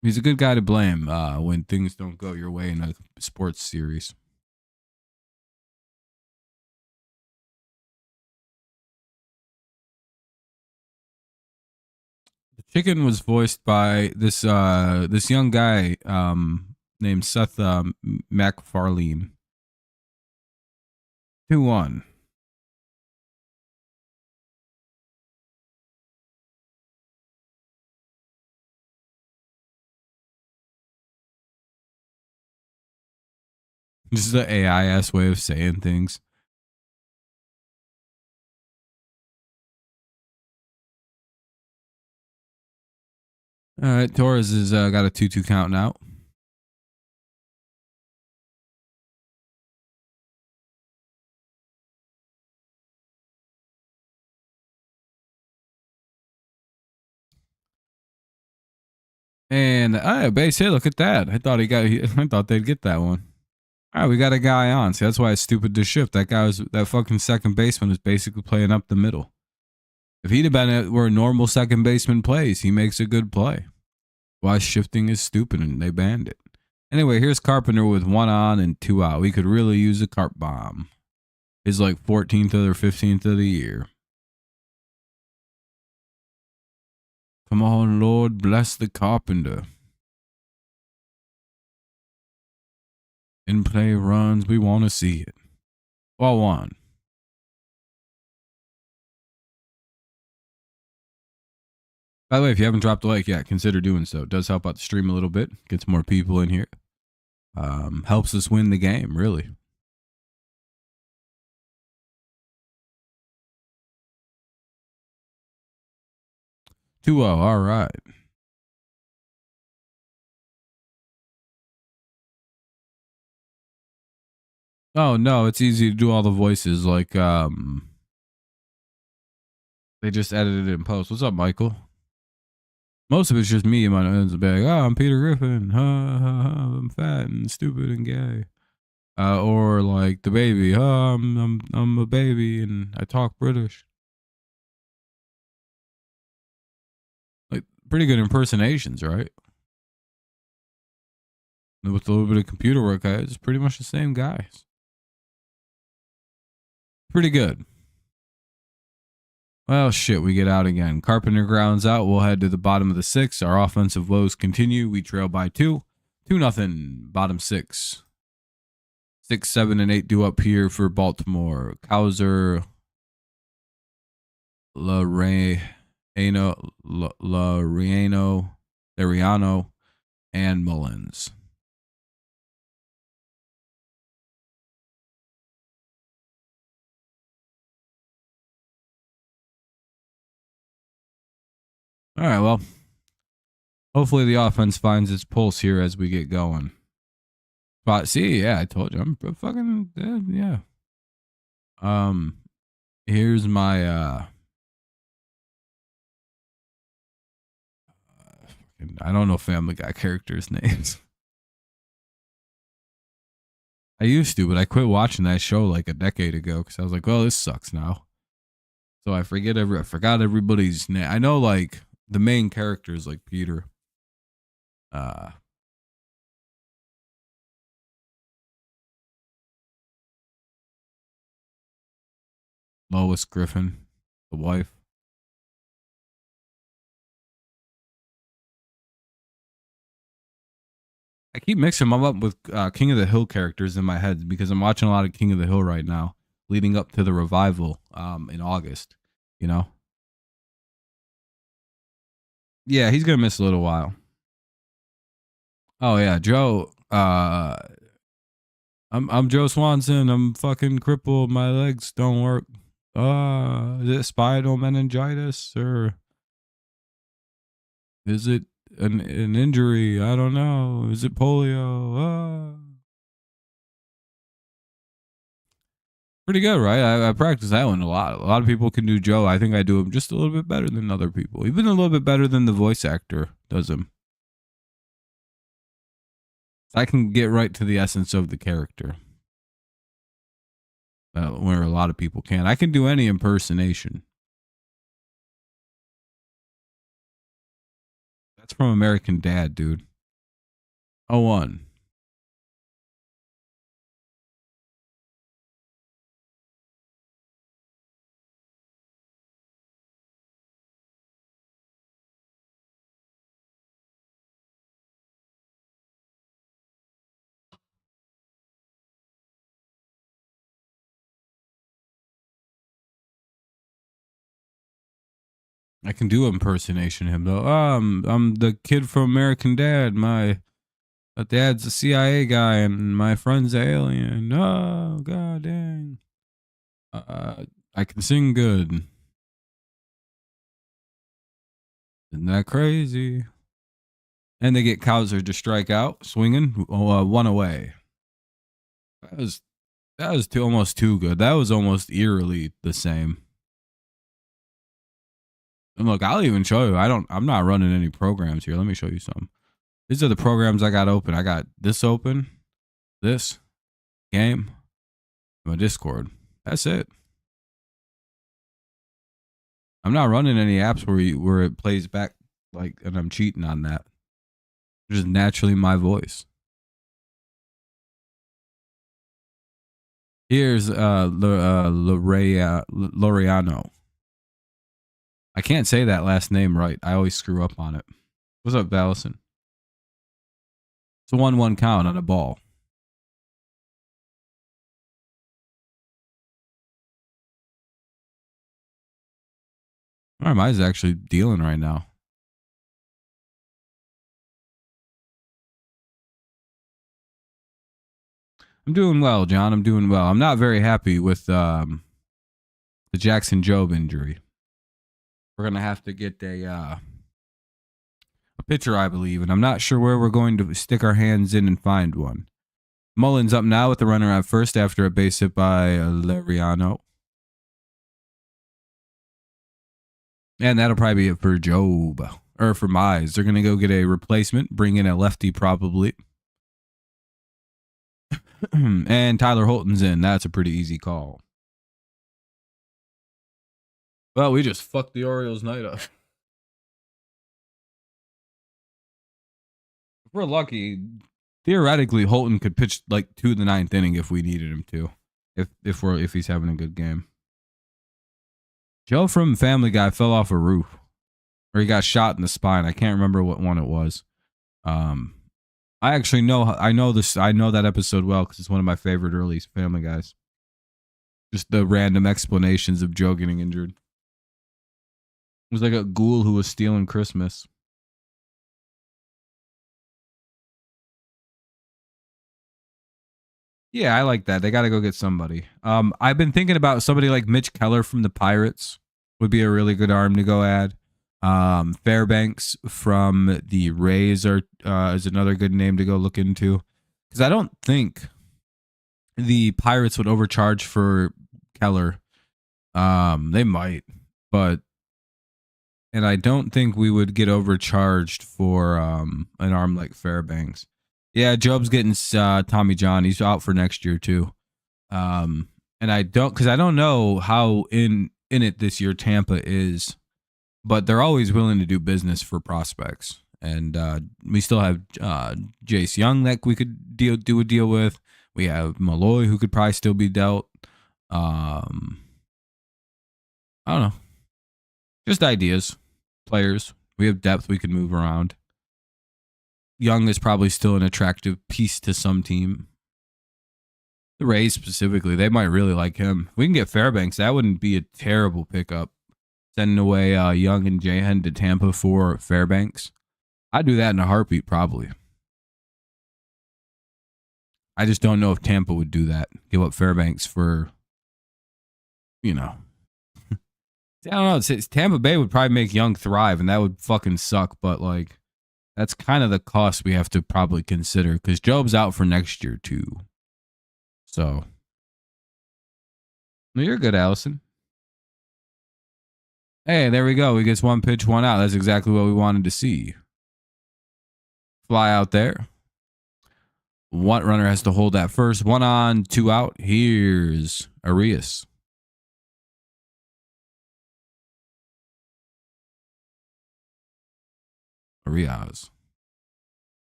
He's a good guy to blame when things don't go your way in a sports series. The chicken was voiced by this young guy named Seth MacFarlane. 2-1. This is the AI-ass way of saying things. All right, Torres has got a 2-2 count now. And base hit. Look at that. I thought they'd get that one. All right, we got a guy on. See, that's why it's stupid to shift. That fucking second baseman is basically playing up the middle. If he'd have been where a normal second baseman plays, he makes a good play. Why shifting is stupid and they banned it. Anyway, here's Carpenter with 1 on and 2 out. We could really use a carp bomb. His like 14th or 15th of the year. Come on, Lord, bless the Carpenter. In play runs, we want to see it. Ball 1. By the way, if you haven't dropped a like yet, consider doing so. It does help out the stream a little bit. Gets more people in here. Helps us win the game, really. Two zero. All right. Oh no, it's easy to do all the voices. Like they just edited it in post. What's up, Michael? Most of it's just me in my nose. Be like, oh, I'm Peter Griffin. I'm fat and stupid and gay. Or like the baby. Oh, I'm a baby and I talk British. Like pretty good impersonations, right? And with a little bit of computer work, it's pretty much the same guys. Pretty good. Well, shit, we get out again. Carpenter grounds out. We'll head to the bottom of the 6th. Our offensive woes continue. We trail by 2. 2-0. Bottom 6. 6, 7, and 8 due up here for Baltimore. Cowser, Lariano, and Mullins. All right, well, hopefully the offense finds its pulse here as we get going. But see, yeah, I told you, I'm fucking yeah. Here's my I don't know Family Guy characters' names. I used to, but I quit watching that show like a decade ago because I was like, well, this sucks now. So I forgot everybody's name. I know like the main characters like Peter. Lois Griffin, the wife. I keep mixing them up with King of the Hill characters in my head because I'm watching a lot of King of the Hill right now, leading up to the revival in August. You know. Yeah, he's gonna miss a little while. Oh yeah, Joe. I'm Joe Swanson. I'm fucking crippled. My legs don't work. Is it spinal meningitis or is it an injury? I don't know. Is it polio? Pretty good, right? I practice that one a lot. A lot of people can do Joe. I think I do him just a little bit better than other people. Even a little bit better than the voice actor does him. I can get right to the essence of the character. Where a lot of people can't. I can do any impersonation. That's from American Dad, dude. 0-1. I can do impersonation of him though. I'm the kid from American Dad. My dad's a CIA guy and my friend's an alien. Oh god dang. I can sing good. Isn't that crazy? And they get Cowser to strike out, swinging, 1 away. That was almost too good. That was almost eerily the same. And look, I'll even show you. I'm not running any programs here. Let me show you some. These are the programs I got open. I got this open, this, game, my Discord. That's it. I'm not running any apps where it plays back like, and I'm cheating on that. It's just naturally my voice. Here's Laureano. I can't say that last name right. I always screw up on it. What's up, Allison? It's a 1-1 count on a ball. All right, mine's actually dealing right now. I'm doing well, John. I'm doing well. I'm not very happy with the Jackson Jobe injury. We're gonna have to get a pitcher, I believe, and I'm not sure where we're going to stick our hands in and find one. Mullins up now with the runner at first after a base hit by Laureano. And that'll probably be it for Jobe. Or for Mize. They're going to go get a replacement, bring in a lefty probably. And Tyler Holton's in. That's a pretty easy call. Well, we just fucked the Orioles' night up. If we're lucky, theoretically, Holton could pitch like to the 9th inning if we needed him to. If he's having a good game. Joe from Family Guy fell off a roof. Or he got shot in the spine. I can't remember what one it was. I actually know that episode well because it's one of my favorite early Family Guys. Just the random explanations of Joe getting injured. It was like a ghoul who was stealing Christmas. Yeah, I like that. They got to go get somebody. I've been thinking about somebody like Mitch Keller from the Pirates would be a really good arm to go add. Fairbanks from the Rays is another good name to go look into, because I don't think the Pirates would overcharge for Keller. They might, and I don't think we would get overcharged for an arm like Fairbanks. Yeah, Jobe's getting Tommy John. He's out for next year too. And I don't know how in it this year Tampa is, but they're always willing to do business for prospects. And we still have Jace Young that we could do a deal with. We have Malloy who could probably still be dealt. I don't know. Just ideas, players. We have depth we can move around. Young is probably still an attractive piece to some team. The Rays specifically, they might really like him. If we can get Fairbanks, that wouldn't be a terrible pickup. Sending away Young and Jahan to Tampa for Fairbanks. I'd do that in a heartbeat, probably. I just don't know if Tampa would do that. Give up Fairbanks for, I don't know. Tampa Bay would probably make Young thrive, and that would fucking suck. But, like, that's kind of the cost we have to probably consider, because Jobe's out for next year, too. So, no, you're good, Allison. Hey, there we go. We get one pitch, one out. That's exactly what we wanted to see. Fly out there. One runner has to hold that first. 1 on, 2 out. Here's Arias.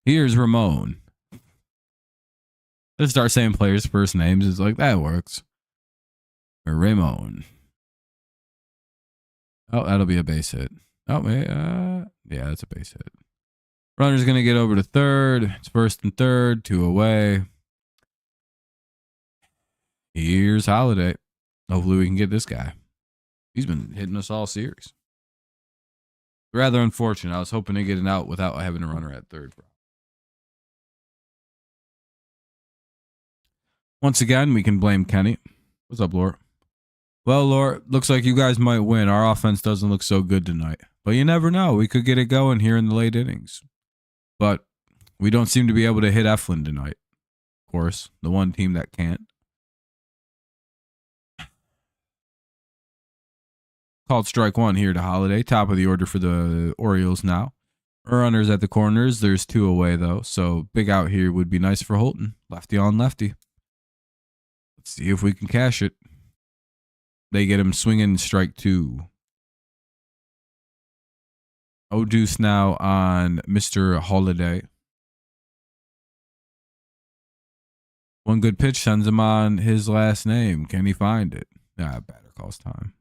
Here's Ramon. Let's start saying players' first names. It's like, that works. Ramon. Oh, that'll be a base hit. Oh, yeah, that's a base hit. Runner's going to get over to third. It's first and third, 2 away. Here's Holiday. Hopefully we can get this guy. He's been hitting us all series. Rather unfortunate. I was hoping to get an out without having a runner at third. Once again, we can blame Kenny. What's up, Laura? Well, Laura, looks like you guys might win. Our offense doesn't look so good tonight. But you never know. We could get it going here in the late innings. But we don't seem to be able to hit Eflin tonight. Of course, the one team that can't. Called strike 1 here to Holiday. Top of the order for the Orioles now. Runners at the corners. There's 2 away, though. So big out here would be nice for Holton. Lefty on lefty. Let's see if we can cash it. They get him swinging strike 2. Oh, deuce now on Mr. Holiday. One good pitch sends him on his last name. Can he find it? Ah, batter calls time.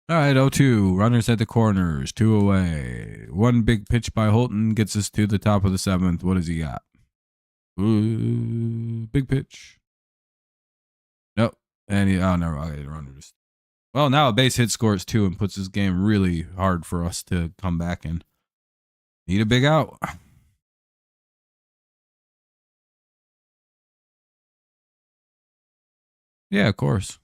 All right, 0-2. Runners at the corners. 2 away. One big pitch by Holton gets us to the top of the 7th. What does he got? Ooh, big pitch. Nope. And he, oh, no, okay, the runner just. Well, now a base hit scores 2 and puts this game really hard for us to come back and need a big out. Yeah, of course.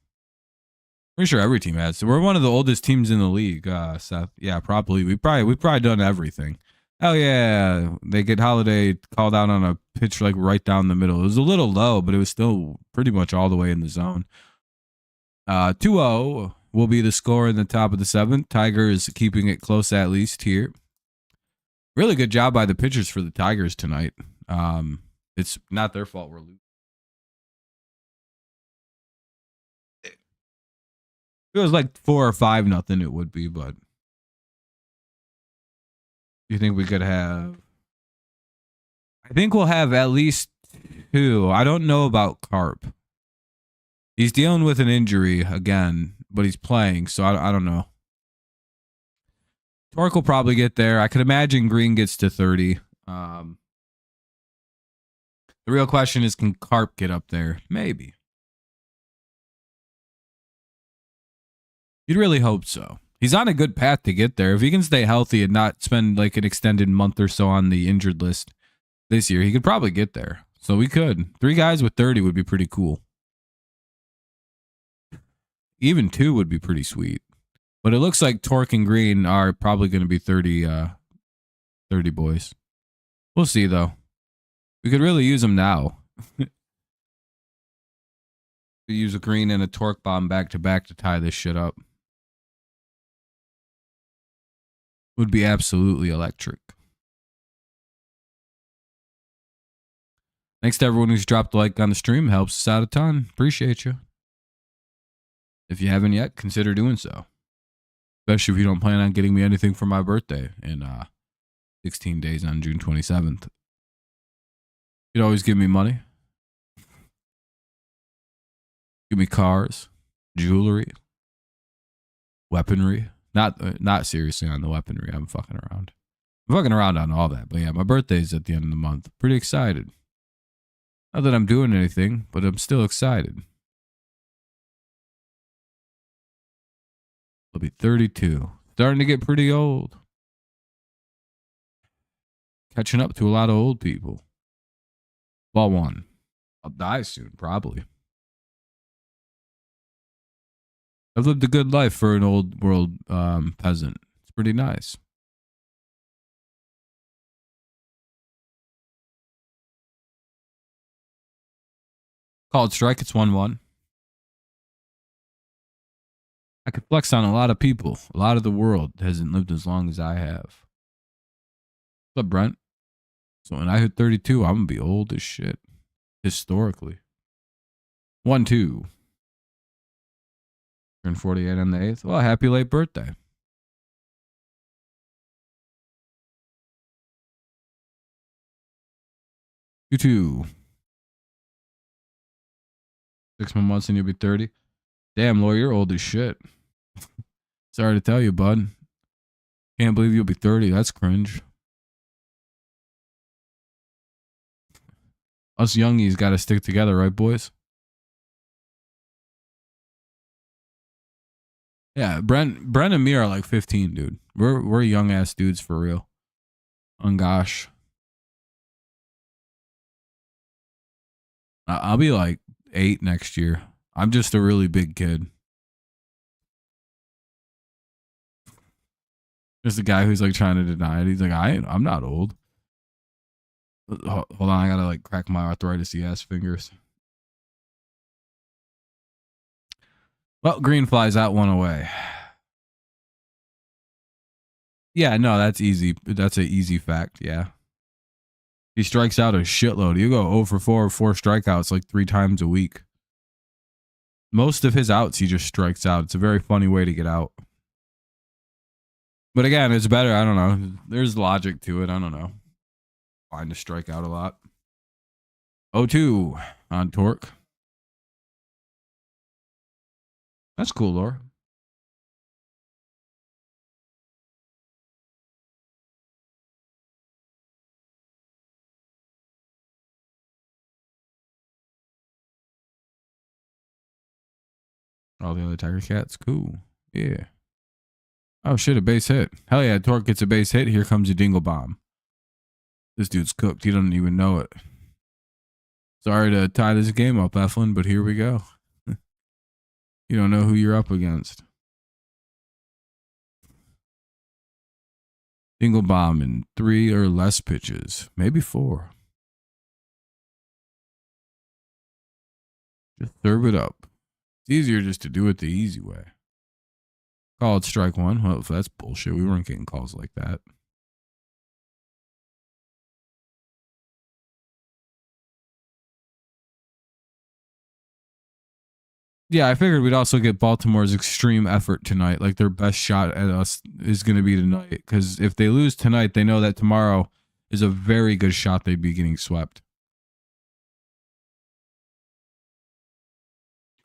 Pretty sure every team has. So we're one of the oldest teams in the league, Seth. Yeah, probably. We've probably done everything. Oh yeah, they get Holiday called out on a pitch like right down the middle. It was a little low, but it was still pretty much all the way in the zone. 2-0 will be the score in the top of the 7th. Tigers keeping it close at least here. Really good job by the pitchers for the Tigers tonight. It's not their fault we're losing. If it was like 4 or 5-0, it would be, but you think we could have? I think we'll have at least 2. I don't know about Carp. He's dealing with an injury again, but he's playing, so I don't know. Torque will probably get there. I could imagine Green gets to 30. The real question is, can Carp get up there? Maybe. You'd really hope so. He's on a good path to get there. If he can stay healthy and not spend like an extended month or so on the injured list this year, he could probably get there. So we could. 3 guys with 30 would be pretty cool. Even 2 would be pretty sweet. But it looks like Torque and Green are probably going to be 30 boys. We'll see, though. We could really use them now. We use a Green and a Torque bomb back-to-back to tie this shit up. Would be absolutely electric. Thanks to everyone who's dropped a like on the stream. Helps us out a ton. Appreciate you. If you haven't yet, consider doing so. Especially if you don't plan on getting me anything for my birthday in 16 days on June 27th. You'd always give me money. Give me cars, jewelry, weaponry. Not seriously on the weaponry. I'm fucking around. I'm fucking around on all that. But yeah, my birthday's at the end of the month. Pretty excited. Not that I'm doing anything, but I'm still excited. I'll be 32. Starting to get pretty old. Catching up to a lot of old people. Ball 1. I'll die soon, probably. I've lived a good life for an old world peasant. It's pretty nice. Called strike. It's 1-1. I could flex on a lot of people. A lot of the world hasn't lived as long as I have. What's up, Brent? So when I hit 32, I'm going to be old as shit. Historically. 1-2. Turn 48 on the 8th. Well, happy late birthday. You too. 6 more months and you'll be 30. Damn, Lord, you're old as shit. Sorry to tell you, bud. Can't believe you'll be 30. That's cringe. Us youngies got to stick together, right, boys? Yeah, Brent and me are like 15, dude. We're young ass dudes for real. Oh gosh. I'll be like 8 next year. I'm just a really big kid. There's a guy who's like trying to deny it. He's like, I'm not old. Hold on, I gotta like crack my arthritis ass fingers. Well, green flies out one away. Yeah, no, that's easy. That's an easy fact. Yeah. He strikes out a shitload. You go 0 for 4, 4 strikeouts like 3 times a week. Most of his outs, he just strikes out. It's a very funny way to get out. But again, it's better. I don't know. There's logic to it. I don't know. Fine to strike out a lot. 0-2 on Torque. That's cool, Laura. All the other Tiger Cats. Cool. Yeah. Oh, shit. A base hit. Hell yeah. Torque gets a base hit. Here comes a dingle bomb. This dude's cooked. He doesn't even know it. Sorry to tie this game up, Eflin, but here we go. You don't know who you're up against. Dingle bomb in 3 or less pitches. Maybe 4. Just serve it up. It's easier just to do it the easy way. Call it strike 1. Well, that's bullshit. We weren't getting calls like that. Yeah, I figured we'd also get Baltimore's extreme effort tonight. Like their best shot at us is going to be tonight. Because if they lose tonight, they know that tomorrow is a very good shot they'd be getting swept.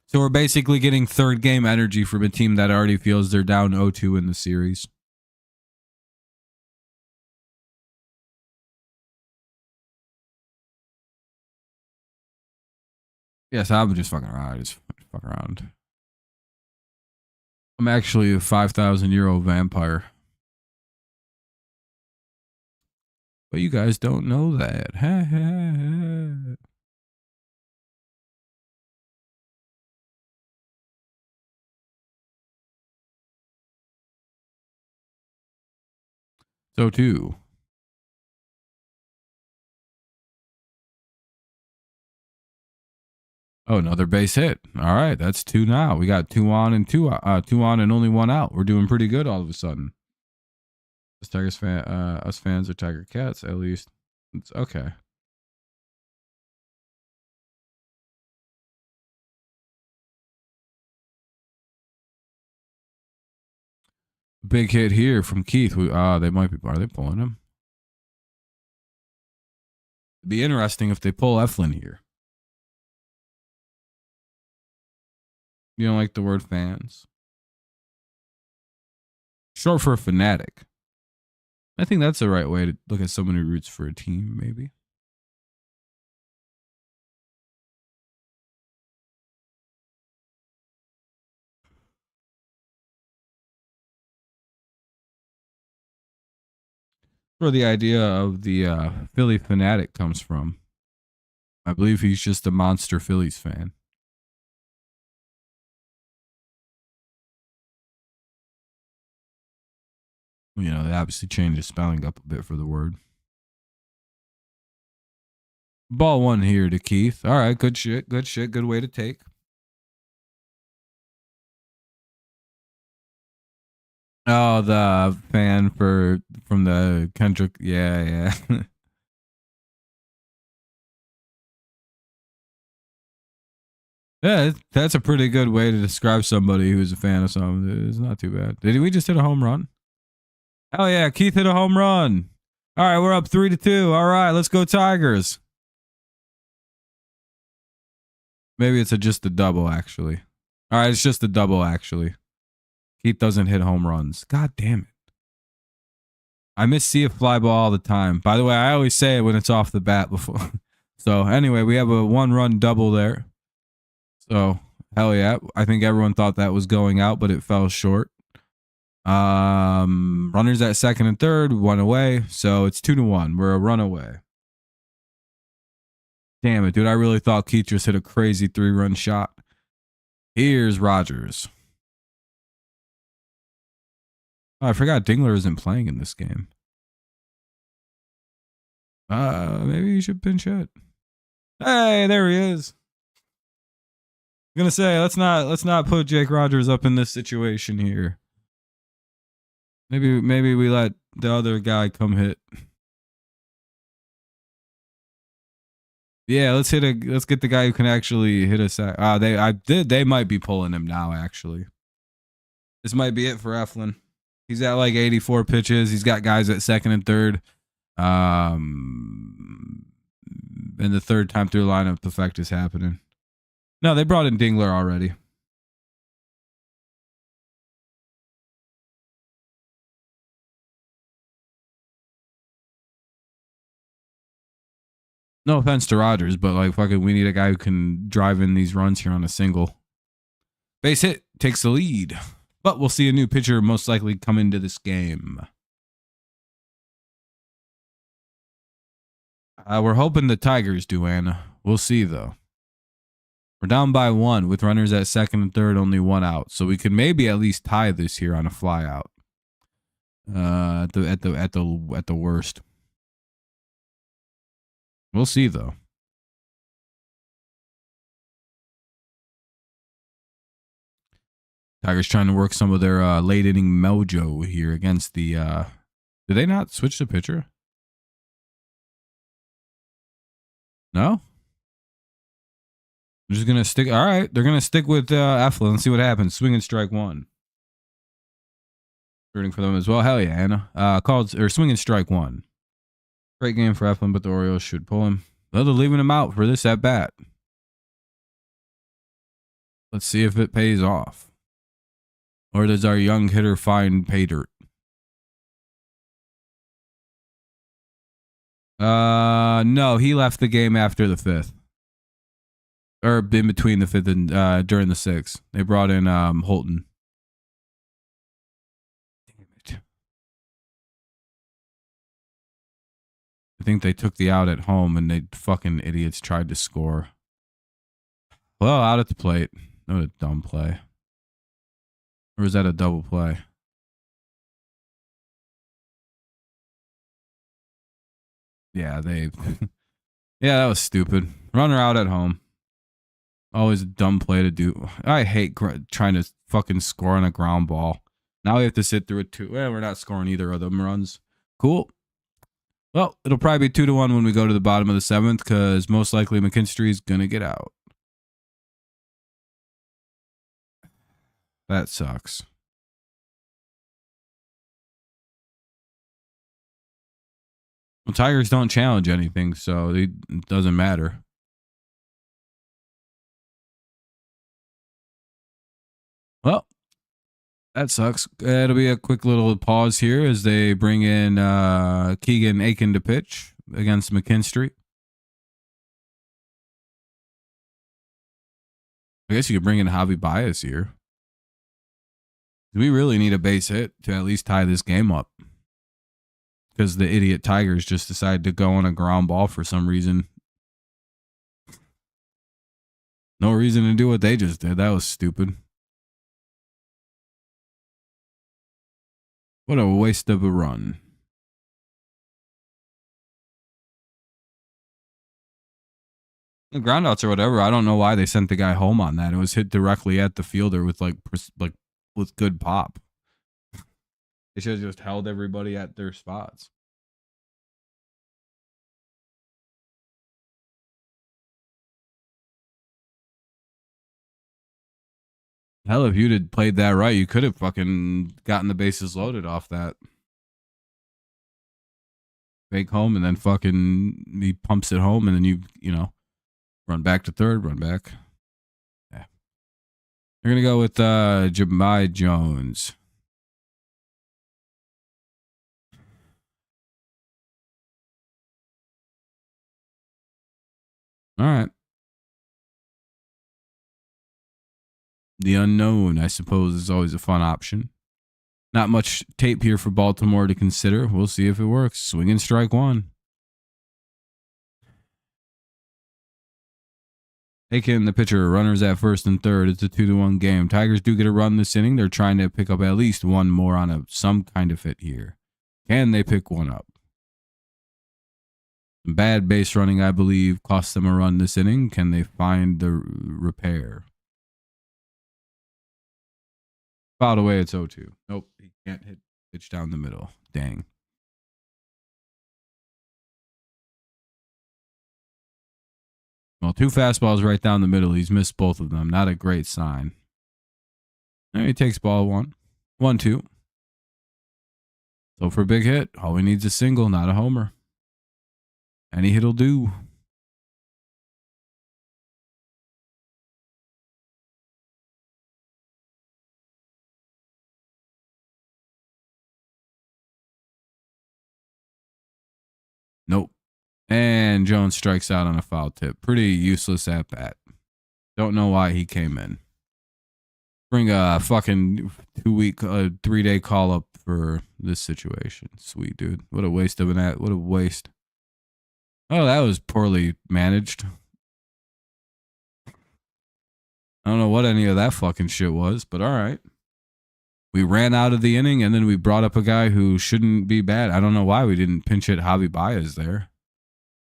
So we're basically getting third game energy from a team that already feels they're down 0-2 in the series. Yes, I'm just fucking around. I just fuck around. I'm actually a 5,000-year-old vampire. But you guys don't know that. So too. Oh, another base hit. All right, that's 2 now. We got 2 on and 2 on and only 1 out. We're doing pretty good all of a sudden. Us fans are Tiger Cats, at least. It's okay. Big hit here from Keith. They might be. Are they pulling him? It'd be interesting if they pull Eflin here. You don't like the word fans? Short for a fanatic. I think that's the right way to look at someone who roots for a team, maybe. Where the idea of the Philly fanatic comes from. I believe he's just a monster Phillies fan. You know, they obviously changed the spelling up a bit for the word. Ball 1 here to Keith. All right, good shit, good shit, good way to take. Oh, the fan from the Kendrick. Yeah. Yeah, that's a pretty good way to describe somebody who's a fan of something. It's not too bad. Did we just hit a home run? Oh yeah, Keith hit a home run. All right, we're up 3-2. All right, let's go Tigers. Maybe it's just a double, actually. All right, it's just a double, actually. Keith doesn't hit home runs. God damn it. I miss see a fly ball all the time. By the way, I always say it when it's off the bat before. So anyway, we have a 1-run double there. So hell yeah. I think everyone thought that was going out, but it fell short. Runners at second and third, 1 away. So it's 2-1. We're a run away. Damn it, dude. I really thought Keith just hit a crazy 3-run shot. Here's Rogers. Oh, I forgot Dingler isn't playing in this game. Maybe you should pinch hit. Hey, there he is. gonna say let's not put Jake Rogers up in this situation here. Maybe we let the other guy come hit. Yeah, let's get the guy who can actually hit us. They might be pulling him now. Actually, this might be it for Eflin. He's at like 84 pitches. He's got guys at second and third. And the third time through lineup effect is happening. No, they brought in Dingler already. No offense to Rogers, but like fucking, we need a guy who can drive in these runs here on a single. Base hit takes the lead, but we'll see a new pitcher most likely come into this game. We're hoping the Tigers do, Anna. We'll see though. We're down by 1 with runners at second and third, only 1 out, so we could maybe at least tie this here on a fly out. At the worst. We'll see though. Tigers trying to work some of their late inning mojo here against the. Did they not switch the pitcher? No. They're just gonna stick. All right, they're gonna stick with Eflin and see what happens. Swing and strike 1. Rooting for them as well. Hell yeah, Anna. Called or swing and strike 1. Great game for Eflin, but the Orioles should pull him. Well, they're leaving him out for this at bat. Let's see if it pays off. Or does our young hitter find pay dirt? No, he left the game after the 5th. Or in between the 5th and during the 6th. They brought in Holton. Damn it. I think they took the out at home and they fucking idiots tried to score. Well, out at the plate. What a dumb play. Or is that a double play? Yeah, yeah, that was stupid. Runner out at home. Always a dumb play to do. I hate trying to fucking score on a ground ball. Now we have to sit through it too. Well, we're not scoring either of them runs. Cool. Well, it'll probably be 2-1 when we go to the bottom of the 7th because most likely McKinstry's going to get out. That sucks. Well, Tigers don't challenge anything, so it doesn't matter. Well, that sucks. It'll be a quick little pause here as they bring in Keegan Aiken to pitch against McKinstry. I guess you could bring in Javi Baez here. We really need a base hit to at least tie this game up. Because the idiot Tigers just decided to go on a ground ball for some reason. No reason to do what they just did. That was stupid. What a waste of a run. The groundouts or whatever. I don't know why they sent the guy home on that. It was hit directly at the fielder with with good pop. They should have just held everybody at their spots. Hell, if you'd played that right, you could have fucking gotten the bases loaded off that. Fake home and then fucking he pumps it home and then you know, run back to third, run back. Yeah. They're going to go with Jahmai Jones. All right. The unknown, I suppose, is always a fun option. Not much tape here for Baltimore to consider. We'll see if it works. Swing and strike 1. Aiken, the pitcher, runners at first and third. It's a 2-1 game. Tigers do get a run this inning. They're trying to pick up at least one more on some kind of hit here. Can they pick one up? Bad base running, I believe, cost them a run this inning. Can they find the repair? Fouled away, it's 0-2. Nope, he can't hit pitch down the middle. Dang. Well, 2 fastballs right down the middle. He's missed both of them. Not a great sign. And he takes ball 1. 1-2. So for a big hit, all he needs is a single, not a homer. Any hit'll do. Nope. And Jones strikes out on a foul tip. Pretty useless at bat. Don't know why he came in. Bring a fucking 2-week, 3-day call up for this situation. Sweet, dude. What a waste of an what a waste. Oh, that was poorly managed. I don't know what any of that fucking shit was, but all right. We ran out of the inning, and then we brought up a guy who shouldn't be bad. I don't know why we didn't pinch hit Javi Baez there.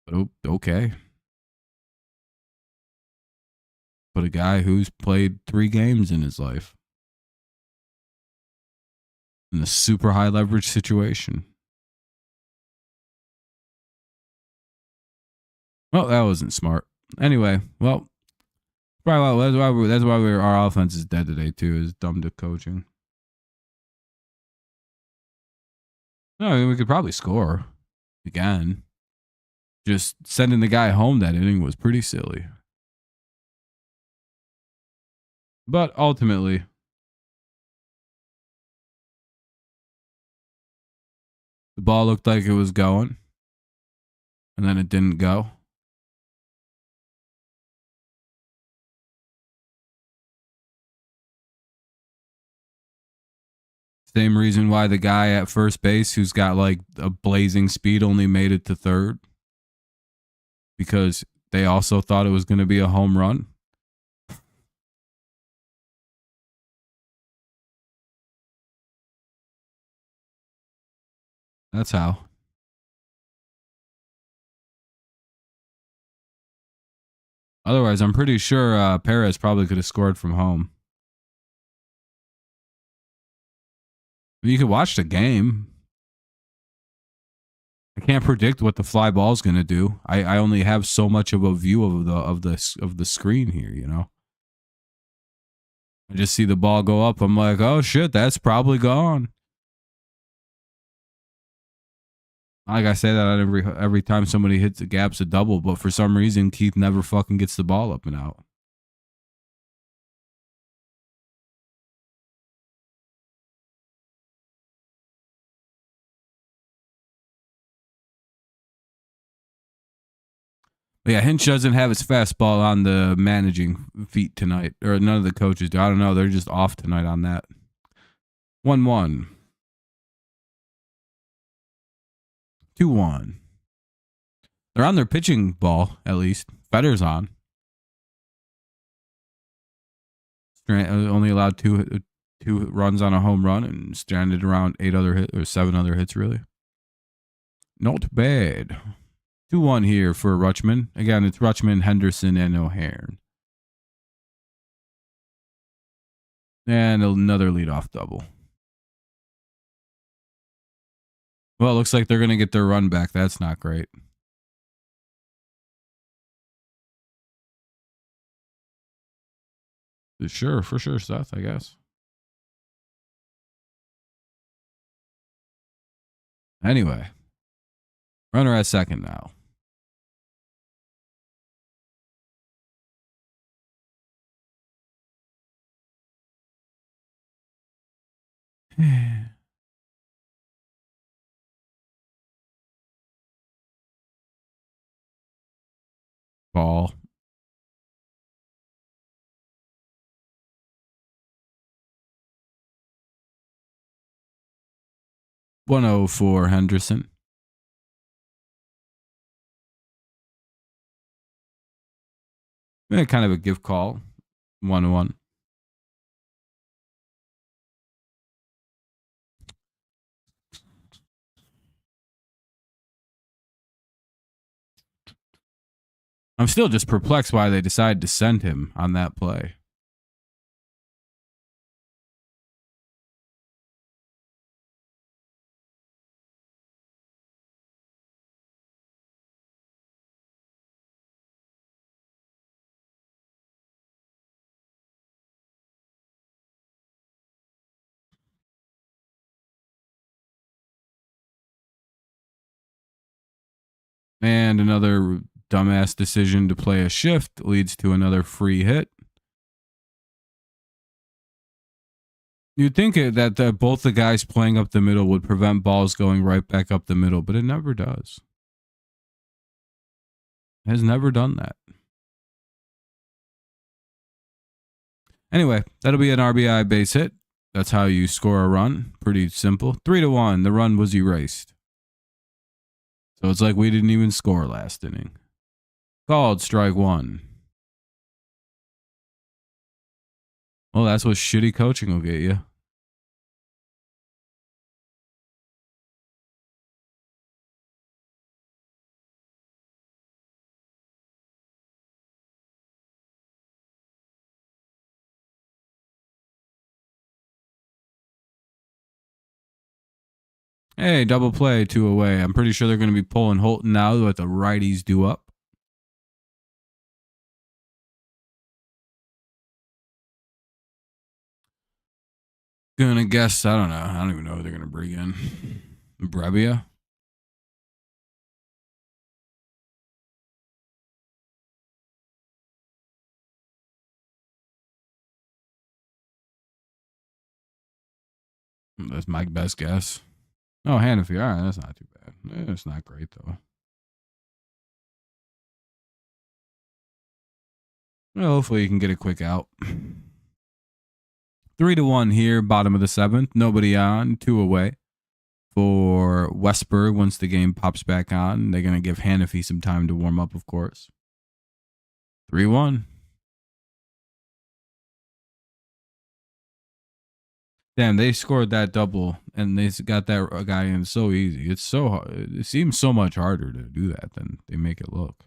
But okay. But a guy who's played 3 games in his life. In a super high leverage situation. Well, that wasn't smart. Anyway, well, probably that's why our offense is dead today too. Is dumb to coaching. No, I mean, we could probably score again. Just sending the guy home that inning was pretty silly. But ultimately, the ball looked like it was going, and then it didn't go. Same reason why the guy at first base who's got like a blazing speed only made it to third. Because they also thought it was going to be a home run. That's how. Otherwise, I'm pretty sure Perez probably could have scored from home. You could watch the game. I can't predict what the fly ball is going to do. I only have so much of a view of the screen here, you know. I just see the ball go up. I'm like, oh shit, that's probably gone. Like I say that every time somebody hits the gap's a double, but for some reason Keith never fucking gets the ball up and out. But yeah, Hinch doesn't have his fastball on the managing feet tonight, or none of the coaches do. I don't know. They're just off tonight on that. 1-1. 2-1. They're on their pitching ball, at least. Fetter's on. Only allowed two runs on a home run and stranded around 7 other hits, really. Not bad. 2-1 here for Rutschman. Again, it's Rutschman, Henderson, and O'Hearn. And another leadoff double. Well, it looks like they're going to get their run back. That's not great. Sure, for sure, Seth, I guess. Anyway, runner at second now. Ball. .104 for Henderson. Kind of a give call. 1-1. I'm still just perplexed why they decided to send him on that play. And another dumbass decision to play a shift leads to another free hit. You'd think that both the guys playing up the middle would prevent balls going right back up the middle, but it never does. It has never done that. Anyway, that'll be an RBI base hit. That's how you score a run. Pretty simple. 3-1. The run was erased. So it's like we didn't even score last inning. Called strike one. Well, that's what shitty coaching will get you. Hey, double play, 2 away. I'm pretty sure they're going to be pulling Holton now with the righties due up. Gonna guess, I don't know. I don't even know who they're going to bring in. Brebbia? That's my best guess. Oh, Hannafy. All right, that's not too bad. It's not great, though. Well, hopefully you can get a quick out. 3-1 here, bottom of the 7th. Nobody on, 2 away for Westberg once the game pops back on. They're going to give Hannafy some time to warm up, of course. 3-1. Damn, they scored that double and they got that guy in so easy. It's so hard. It seems so much harder to do that than they make it look.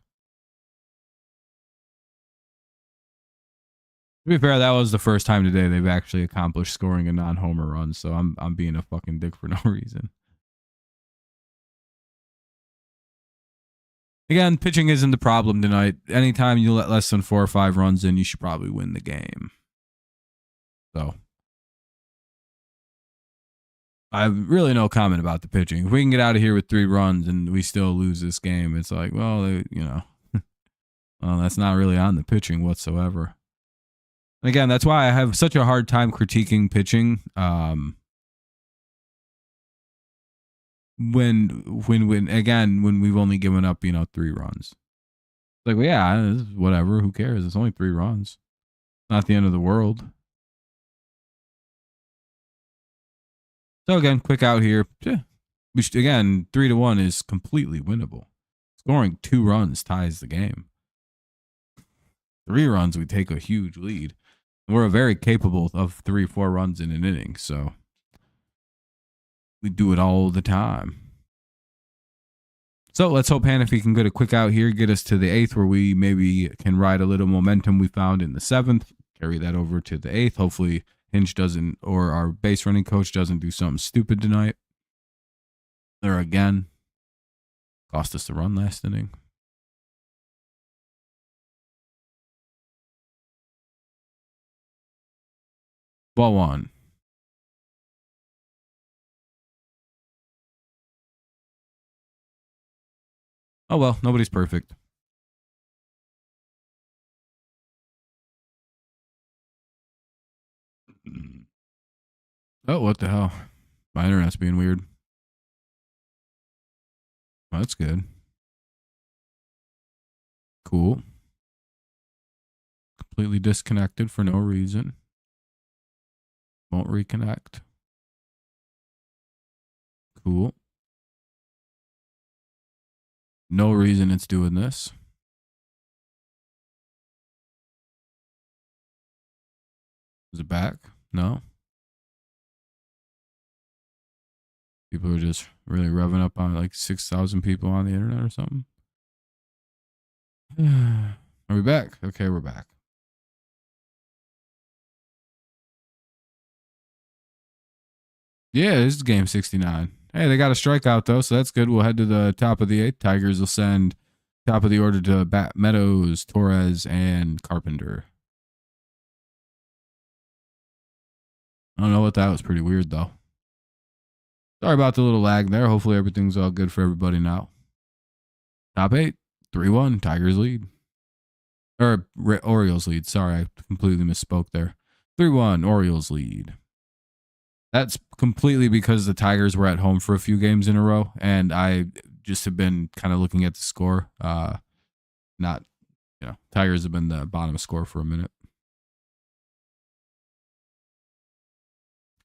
To be fair, that was the first time today they've actually accomplished scoring a non-homer run, so I'm being a fucking dick for no reason. Again, pitching isn't the problem tonight. Anytime you let less than 4 or 5 runs in, you should probably win the game. So I have really no comment about the pitching. If we can get out of here with 3 runs and we still lose this game, it's like, well, well, that's not really on the pitching whatsoever. And again, that's why I have such a hard time critiquing pitching. When we've only given up 3 runs, like, well, yeah, whatever, who cares? It's only 3 runs, not the end of the world. So again, quick out here, which again 3-1 is completely winnable. Scoring 2 runs ties the game. 3 runs, we take a huge lead. We're very capable of 3-4 runs in an inning, so we do it all the time. So let's hope Hannafy can get a quick out here, get us to the 8th, where we maybe can ride a little momentum we found in the 7th, carry that over to the 8th. Hopefully Hinch doesn't, or our base running coach doesn't do something stupid tonight. There again, cost us the run last inning. Ball 1. Oh well, nobody's perfect. Oh, what the hell? My internet's being weird. Oh, that's good. Cool. Completely disconnected for no reason. Won't reconnect. Cool. No reason it's doing this. Is it back? No. People are just really revving up on like 6,000 people on the internet or something. Are we back? Okay, we're back. Yeah, this is game 69. Hey, they got a strikeout though, so that's good. We'll head to the top of the 8th. Tigers will send top of the order to Meadows, Torres, and Carpenter. I don't know what that was. Pretty weird though. Sorry about the little lag there. Hopefully everything's all good for everybody now. Top 8, 3-1, Tigers lead. Or Orioles lead. Sorry, I completely misspoke there. 3-1, Orioles lead. That's completely because the Tigers were at home for a few games in a row, and I just have been kind of looking at the score. Not, Tigers have been the bottom score for a minute.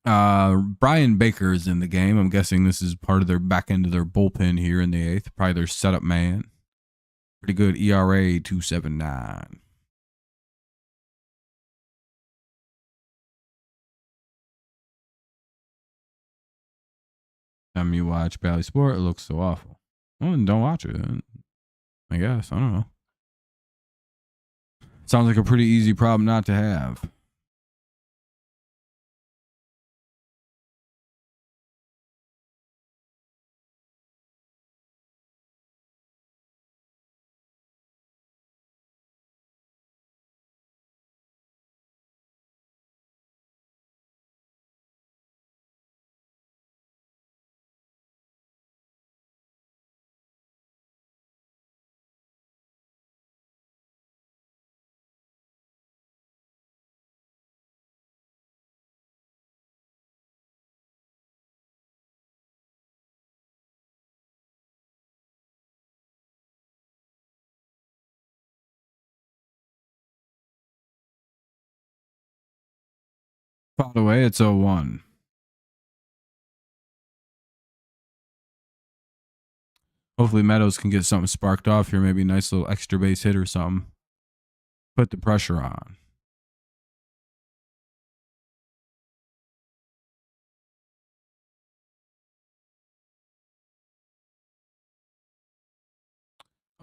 Brian Baker is in the game. I'm guessing this is part of their back end of their bullpen here in the 8th. Probably their setup man. Pretty good ERA, 2.79. Time you watch Bally Sport, it looks so awful. Well, then don't watch it. I guess. I don't know. Sounds like a pretty easy problem not to have. By the way, it's 0-1. Hopefully Meadows can get something sparked off here. Maybe a nice little extra base hit or something. Put the pressure on.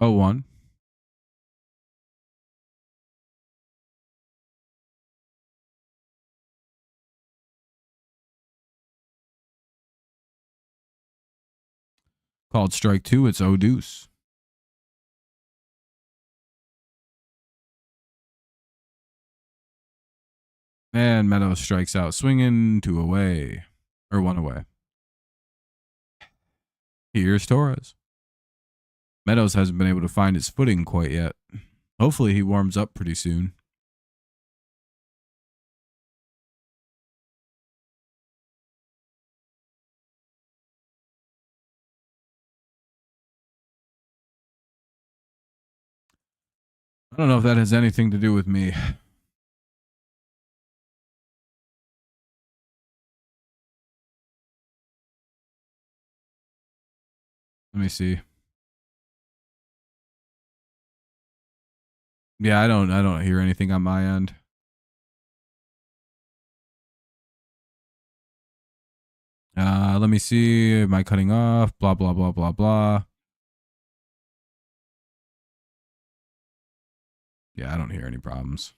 Oh, 1. Called strike 2. It's O deuce. And Meadows strikes out, swinging 2 away. Or 1 away. Here's Torres. Meadows hasn't been able to find his footing quite yet. Hopefully he warms up pretty soon. I don't know if that has anything to do with me. Let me see. Yeah, I don't hear anything on my end. Let me see. Am I cutting off? Blah blah blah blah blah. Yeah, I don't hear any problems.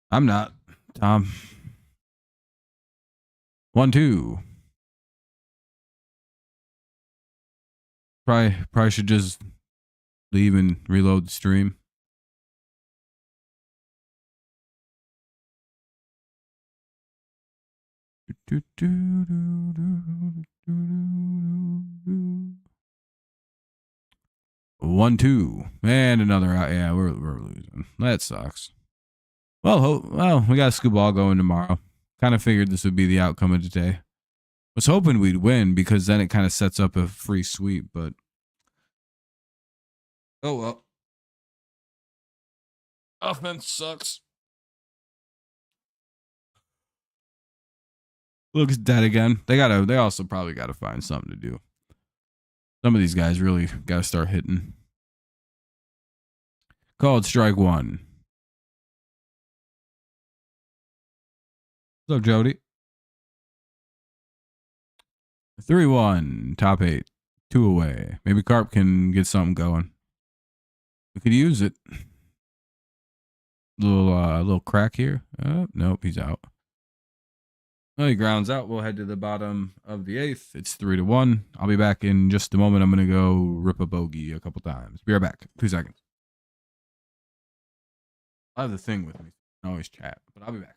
I'm not. Tom. 1-2. Probably should just leave and reload the stream. One, two, and another out. Yeah, we're losing. That sucks. Well, we got Skubal going tomorrow. Kind of figured this would be the outcome of today. Was hoping we'd win because then it kind of sets up a free sweep, but oh well. Offense sucks. Looks dead again. They also probably gotta find something to do. Some of these guys really gotta start hitting. Called strike 1. What's up, Jody? 3-1, top 8, 2 away. Maybe Carp can get something going. We could use it. Little crack here. Nope, he's out. Well, he grounds out. We'll head to the bottom of the 8th. It's 3-1. I'll be back in just a moment. I'm gonna go rip a bogey a couple times. Be right back. 2 seconds. I have the thing with me. I can always chat, but I'll be back.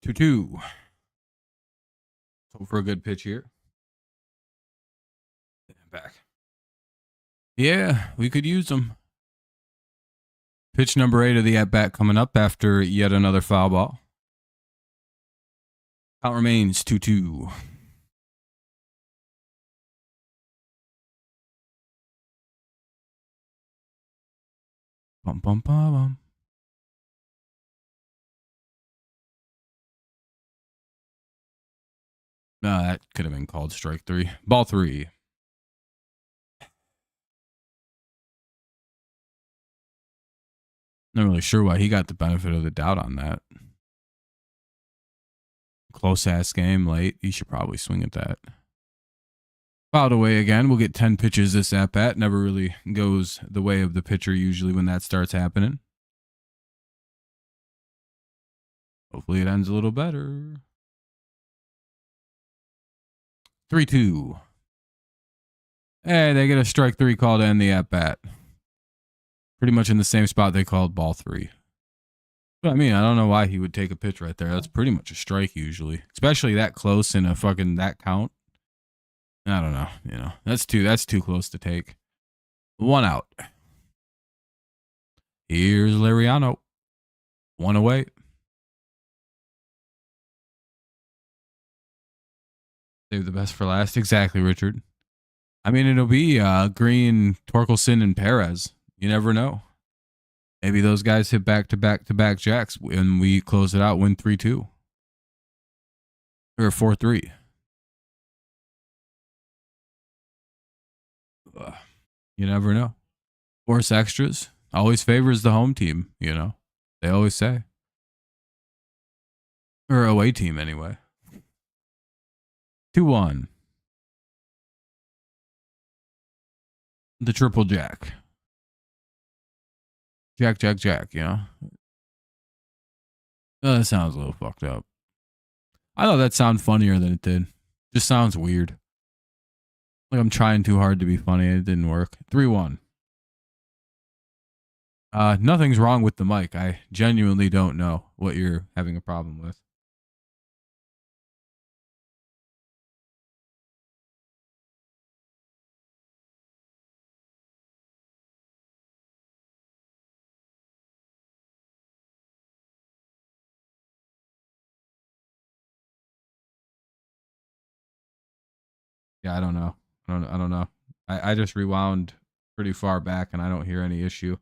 2-2. Hope for a good pitch here. Back. Yeah, we could use them. Pitch number 8 of the at-bat coming up after yet another foul ball. Count remains 2-2. Bum, bum, bum, bum. No, that could have been called strike 3. Ball 3. Not really sure why he got the benefit of the doubt on that. Close ass game late. He should probably swing at that. Fouled away again. We'll get 10 pitches this at bat. Never really goes the way of the pitcher usually when that starts happening. Hopefully it ends a little better. 3-2. Hey, they get a strike 3 call to end the at bat. Pretty much in the same spot they called ball 3. But I mean, I don't know why he would take a pitch right there. That's pretty much a strike usually, especially that close in a fucking that count. I don't know. You know, that's too close to take. 1 out. Here's Lariano. 1 away. Save the best for last. Exactly, Richard. I mean, it'll be Green, Torkelson, and Perez. You never know. Maybe those guys hit back-to-back jacks and we close it out, win 3-2. Or 4-3. You never know. Force extras always favors the home team, you know. They always say. Or away team, anyway. 2-1. The triple jack. Jack, you know? Oh, that sounds a little fucked up. I thought that sounded funnier than it did. Just sounds weird. Like I'm trying too hard to be funny. It didn't work. 3-1. Nothing's wrong with the mic. I genuinely don't know what you're having a problem with. Yeah, I don't know. I don't know. I just rewound pretty far back and I don't hear any issue.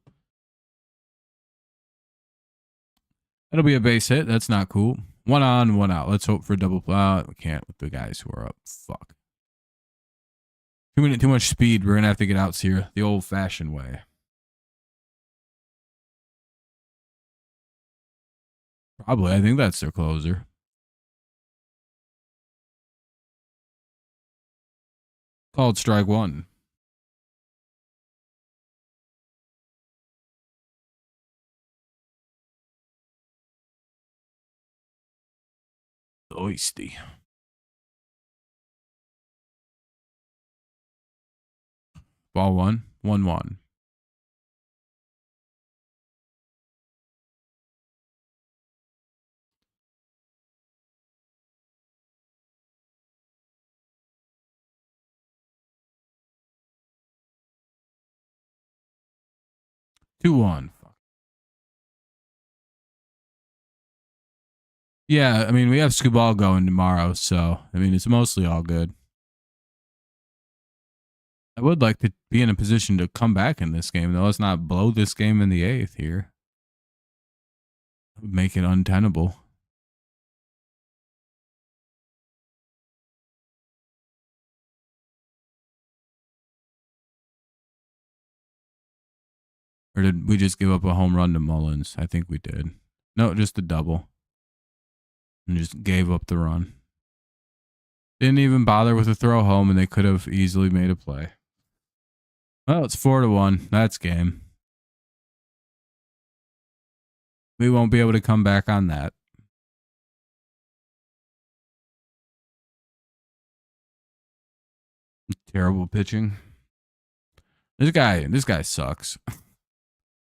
It'll be a base hit. That's not cool. 1 on, 1 out. Let's hope for a double. We can't with the guys who are up. Fuck. Too much speed. We're gonna have to get outs here the old-fashioned way. Probably. I think that's their closer. Called strike 1. Oisty. Ball 1. 1-1. Two one. Yeah, I mean, we have Skubal going tomorrow, so, I mean, it's mostly all good. I would like to be in a position to come back in this game, though. Let's not blow this game in the 8th here. Make it untenable. Or did we just give up a home run to Mullins? I think we did. No, just a double. And just gave up the run. Didn't even bother with a throw home, and they could have easily made a play. Well, it's 4-1. That's game. We won't be able to come back on that. Terrible pitching. This guy sucks.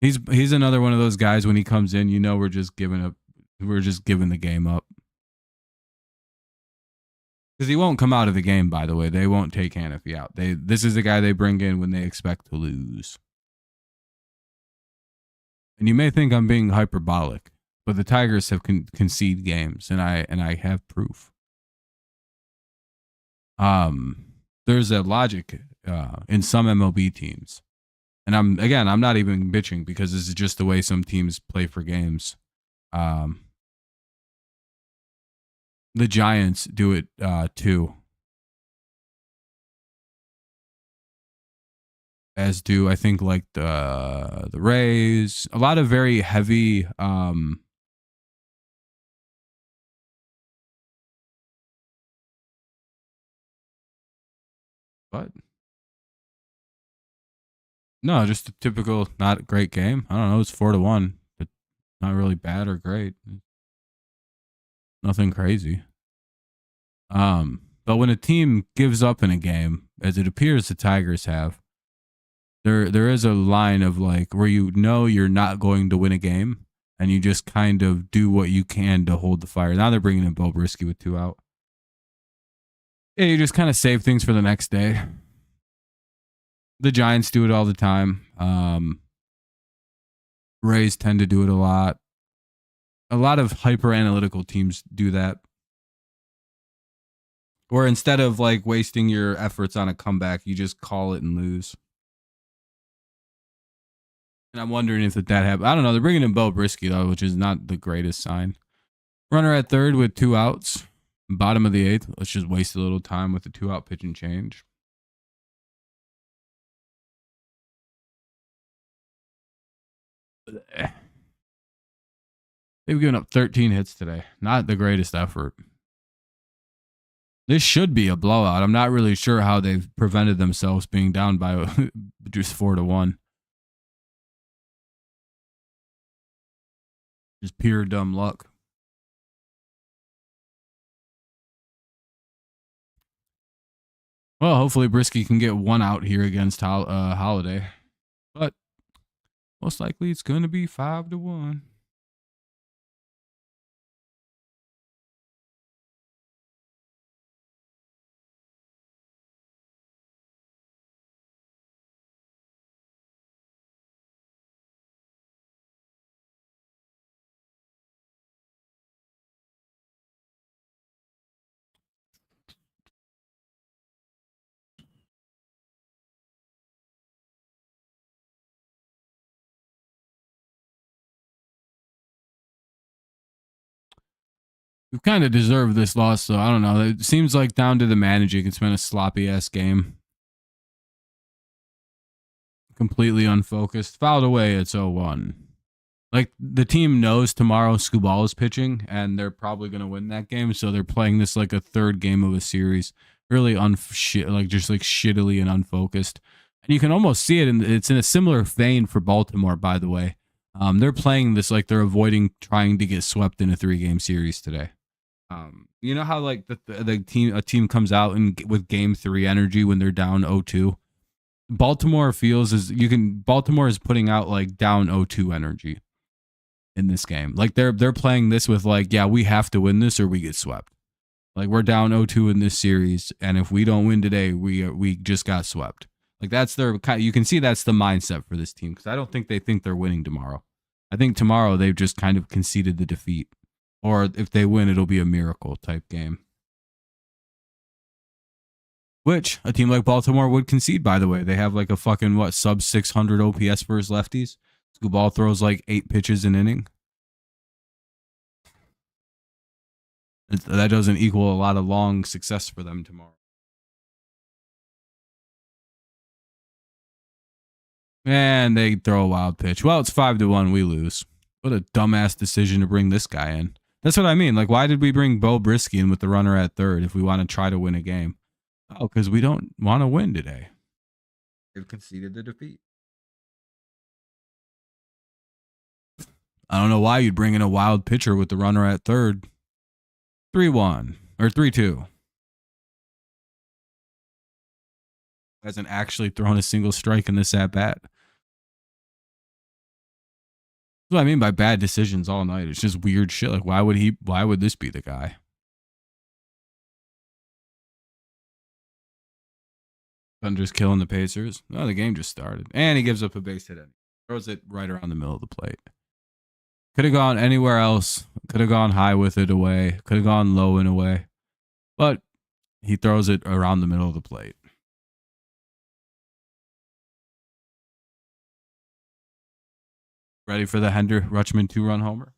He's another one of those guys when he comes in, you know, we're just giving the game up. Because he won't come out of the game, by the way. They won't take Hannafy out. This is the guy they bring in when they expect to lose. And you may think I'm being hyperbolic, but the Tigers have conceded games, and I have proof. There's a logic in some MLB teams. And I'm not even bitching because this is just the way some teams play for games. The Giants do it too. As do I think like the Rays. A lot of very heavy what? No, just a typical not great game. I don't know, it's 4-1. But not really bad or great. Nothing crazy. But when a team gives up in a game, as it appears the Tigers have, there is a line of like where you know you're not going to win a game, and you just kind of do what you can to hold the fire. Now they're bringing in Bo Brisky with 2 out. Yeah, you just kind of save things for the next day. The Giants do it all the time. Rays tend to do it a lot. A lot of hyper analytical teams do that. Or instead of like wasting your efforts on a comeback, you just call it and lose. And I'm wondering if that happened. I don't know. They're bringing in Bo Brisky, though, which is not the greatest sign. Runner at third with 2 outs. Bottom of the 8th. Let's just waste a little time with the 2-out pitch and change. They've given up 13 hits today. Not the greatest effort. This should be a blowout. I'm not really sure how they've prevented themselves being down by just 4-1. Just pure dumb luck. Well, hopefully Brisky can get 1 out here against Holiday. But most likely it's going to be 5-1. We've kind of deserved this loss, though. I don't know. It seems like down to the managing. It's been a sloppy-ass game. Completely unfocused. Fouled away, it's 0-1. Like, the team knows tomorrow Skubal is pitching, and they're probably going to win that game, so they're playing this like a third game of a series. Really just like shittily and unfocused. And you can almost see it, and it's in a similar vein for Baltimore, by the way. They're playing this like they're avoiding trying to get swept in a 3-game series today. You know how like a team comes out and with game 3 energy when they're down 0-2. Baltimore Baltimore is putting out like down 0-2 energy in this game. Like they're playing this with like, yeah, we have to win this or we get swept. Like we're down 0-2 in this series, and if we don't win today, we just got swept. Like that's you can see that's the mindset for this team, because I don't think they think they're winning tomorrow. I think tomorrow they've just kind of conceded the defeat. Or if they win, it'll be a miracle type game. Which a team like Baltimore would concede, by the way. They have like a fucking, sub 600 OPS for his lefties. Skubal throws like 8 pitches an inning. That doesn't equal a lot of long success for them tomorrow. And they throw a wild pitch. Well, it's 5-1. We lose. What a dumbass decision to bring this guy in. That's what I mean. Like, why did we bring Bo Brisky in with the runner at third if we want to try to win a game? Oh, because we don't want to win today. They've conceded the defeat. I don't know why you'd bring in a wild pitcher with the runner at third. 3-1 or 3-2. Hasn't actually thrown a single strike in this at bat. That's what I mean by bad decisions all night. It's just weird shit. Like, why would this be the guy? Thunder's killing the Pacers. Oh, the game just started. And he gives up a base hit. Throws it right around the middle of the plate. Could have gone anywhere else. Could have gone high with it away. Could have gone low and away. But he throws it around the middle of the plate. Ready for the Hender Rutschman 2-run homer?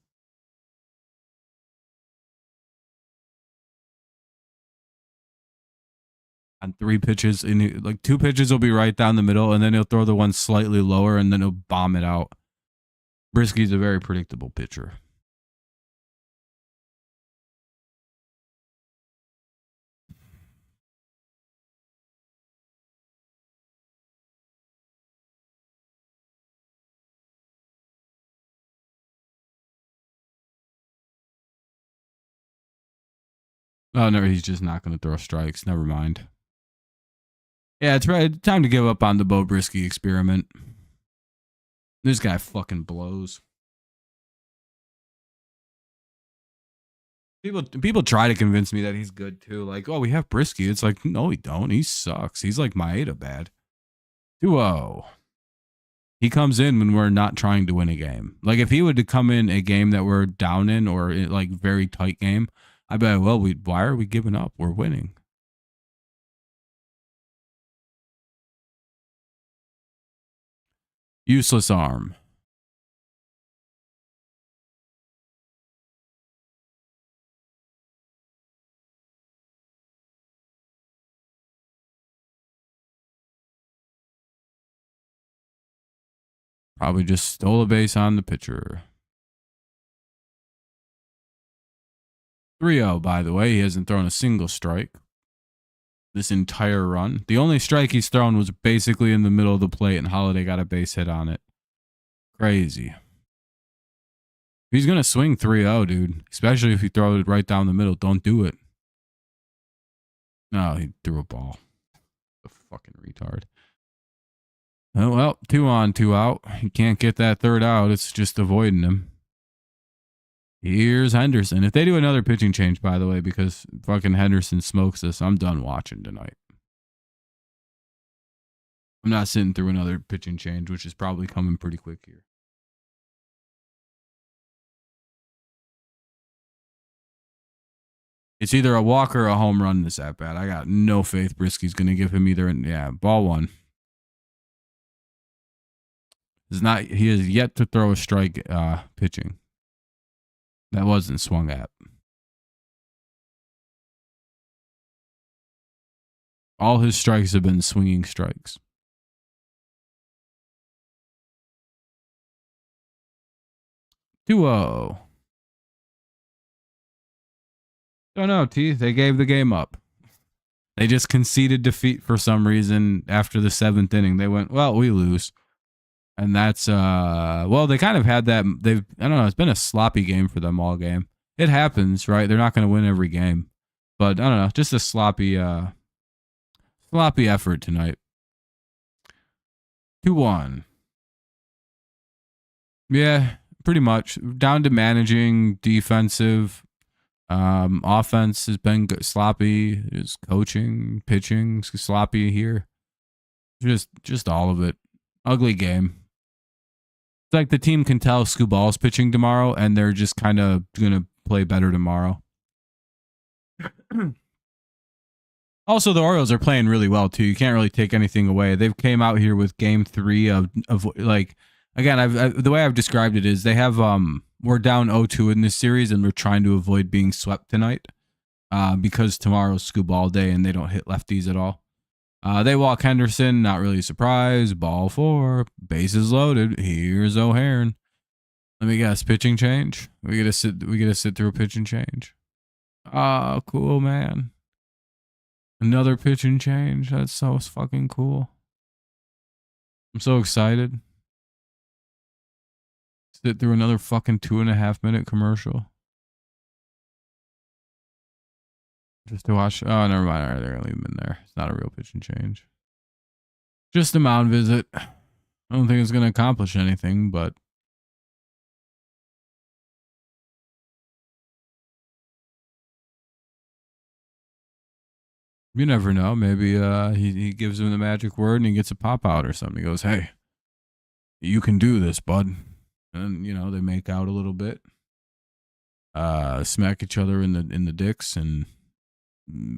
On 3 pitches, and like 2 pitches will be right down the middle, and then he'll throw the one slightly lower, and then he'll bomb it out. Brisky's a very predictable pitcher. Oh no, he's just not going to throw strikes. Never mind. Yeah, it's right. Time to give up on the Bo Brisky experiment. This guy fucking blows. People try to convince me that he's good too. Like, oh, we have Brisky. It's like, no, we don't. He sucks. He's like Maeda bad. 2-0. He comes in when we're not trying to win a game. Like, if he would to come in a game that we're down in or like very tight game, I'd be like, well, why are we giving up? We're winning. Useless arm. Probably just stole a base on the pitcher. 3-0, by the way. He hasn't thrown a single strike this entire run. The only strike he's thrown was basically in the middle of the plate, and Holiday got a base hit on it. Crazy. He's going to swing 3-0, dude. Especially if you throw it right down the middle. Don't do it. No, he threw a ball. A fucking retard. Oh, well, 2 on, 2 out. He can't get that third out. It's just avoiding him. Here's Henderson. If they do another pitching change, by the way, because fucking Henderson smokes this, I'm done watching tonight. I'm not sitting through another pitching change, which is probably coming pretty quick here. It's either a walk or a home run this at bat. I got no faith Brisky's going to give him either. Ball 1. He has yet to throw a strike pitching. That wasn't swung at. All his strikes have been swinging strikes. Don't know, T. They gave the game up. They just conceded defeat for some reason after the 7th inning. They went, well, we lose. And that's, well, they kind of had that. I don't know. It's been a sloppy game for them all game. It happens, right? They're not going to win every game. But I don't know. Just a sloppy effort tonight. 2-1. Yeah, pretty much. Down to managing, defensive. Offense has been sloppy. Just coaching, pitching, sloppy here. Just all of it. Ugly game. It's like the team can tell Skubal's pitching tomorrow, and they're just kind of going to play better tomorrow. Also, the Orioles are playing really well, too. You can't really take anything away. They've came out here with game 3 of like, again, the way I've described it is they have, we're down 0-2 in this series, and we're trying to avoid being swept tonight because tomorrow's Skubal day, and they don't hit lefties at all. They walk Henderson, not really surprised. Ball 4, bases loaded. Here's O'Hairn. Let me guess, pitching change. We gotta sit through a pitching change. Oh, cool, man. Another pitching change. That's so fucking cool. I'm so excited. Sit through another fucking 2.5-minute commercial. Just to watch. Oh, never mind. All right, they're gonna leave him in there. It's not a real pitching change. Just a mound visit. I don't think it's gonna accomplish anything, but You never know. Maybe he gives him the magic word and he gets a pop out or something. He goes, "Hey, you can do this, bud." And they make out a little bit, smack each other in the dicks, and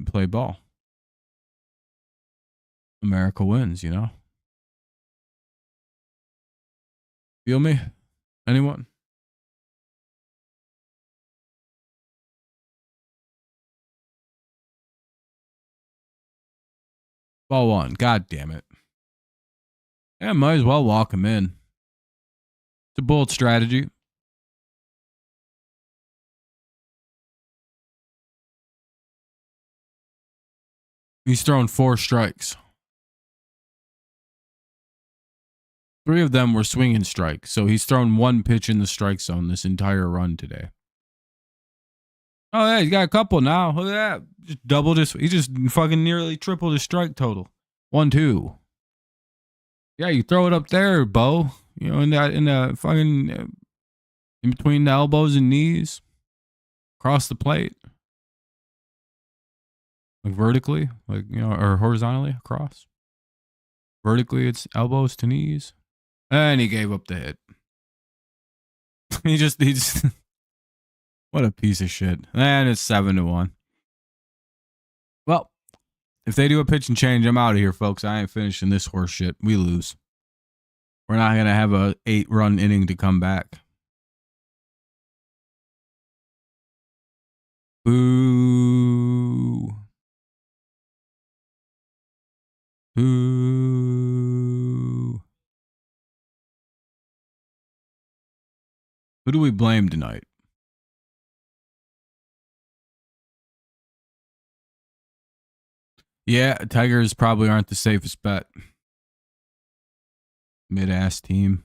play ball. America wins. Feel me? Anyone? Ball one. God damn it. Yeah, might as well walk him in. It's a bold strategy. He's thrown 4 strikes. 3 of them were swinging strikes. So he's thrown 1 pitch in the strike zone this entire run today. Oh, yeah, he's got a couple now. Look at that. Just doubled his. He just fucking nearly tripled his strike total. 1-2. Yeah, you throw it up there, Bo. In the fucking in between the elbows and knees, across the plate, like vertically, or horizontally across. Vertically, it's elbows to knees, and he gave up the hit. he just what a piece of shit. And it's 7-1. Well, if they do a pitch and change, I'm out of here, folks. I ain't finishing this horse shit. We lose. We're not going to have a 8-run inning to come back. Boo. Boo. Who do we blame tonight? Yeah, Tigers probably aren't the safest bet. Mid-ass team.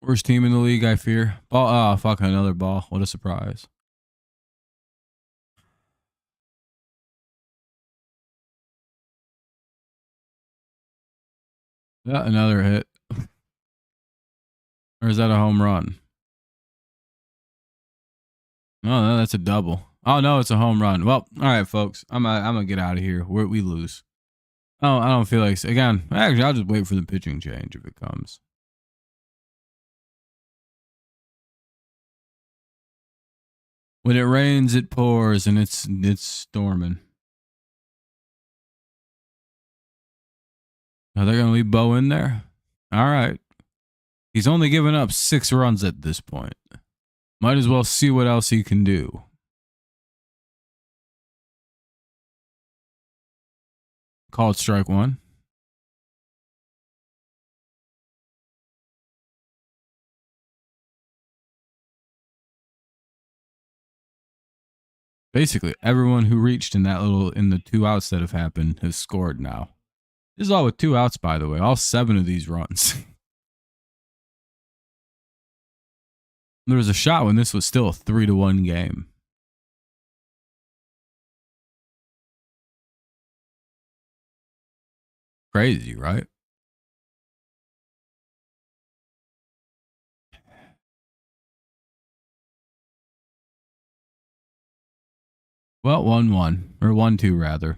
Worst team in the league, I fear. Ball. Oh, fuck, another ball. What a surprise. Yeah, another hit. Or is that a home run? No, that's a double. Oh, no, it's a home run. Well, all right, folks. I'm going to get out of here. We lose. Oh, I don't feel like... Again, actually, I'll just wait for the pitching change if it comes. When it rains, it pours, and it's storming. Are they going to leave Bo in there? All right. He's only given up 6 runs at this point. Might as well see what else he can do. Called strike 1. Basically, everyone who reached in the 2 outs that have happened has scored now. This is all with 2 outs, by the way. All 7 of these runs. There was a shot when this was still a 3-1 game. Crazy, right? Well, 1-1. Or 1-2, rather.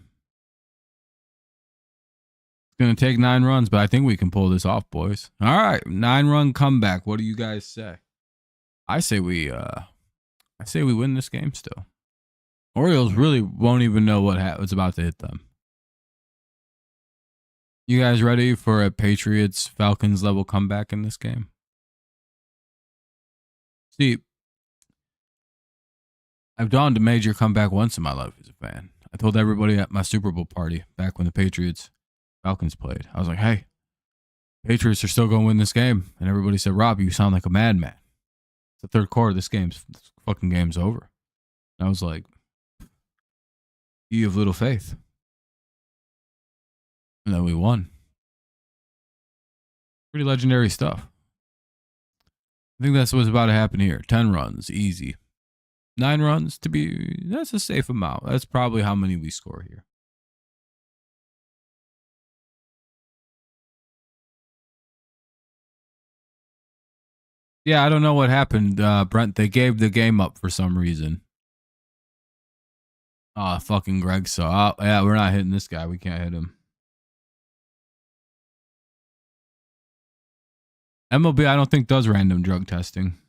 It's going to take 9 runs, but I think we can pull this off, boys. All right, 9-run comeback. What do you guys say? I say we win this game still. Orioles really won't even know what's about to hit them. You guys ready for a Patriots-Falcons level comeback in this game? See, I've donned a major comeback once in my life as a fan. I told everybody at my Super Bowl party back when the Patriots-Falcons played. I was like, hey, Patriots are still going to win this game. And everybody said, Rob, you sound like a madman. It's the third quarter. This fucking game's over. And I was like, you have little faith. And then we won. Pretty legendary stuff. I think that's what's about to happen here. 10 runs, easy. 9 runs that's a safe amount. That's probably how many we score here. Yeah, I don't know what happened, Brent. They gave the game up for some reason. Oh, fucking Greg. So, yeah, we're not hitting this guy. We can't hit him. MLB, I don't think does random drug testing.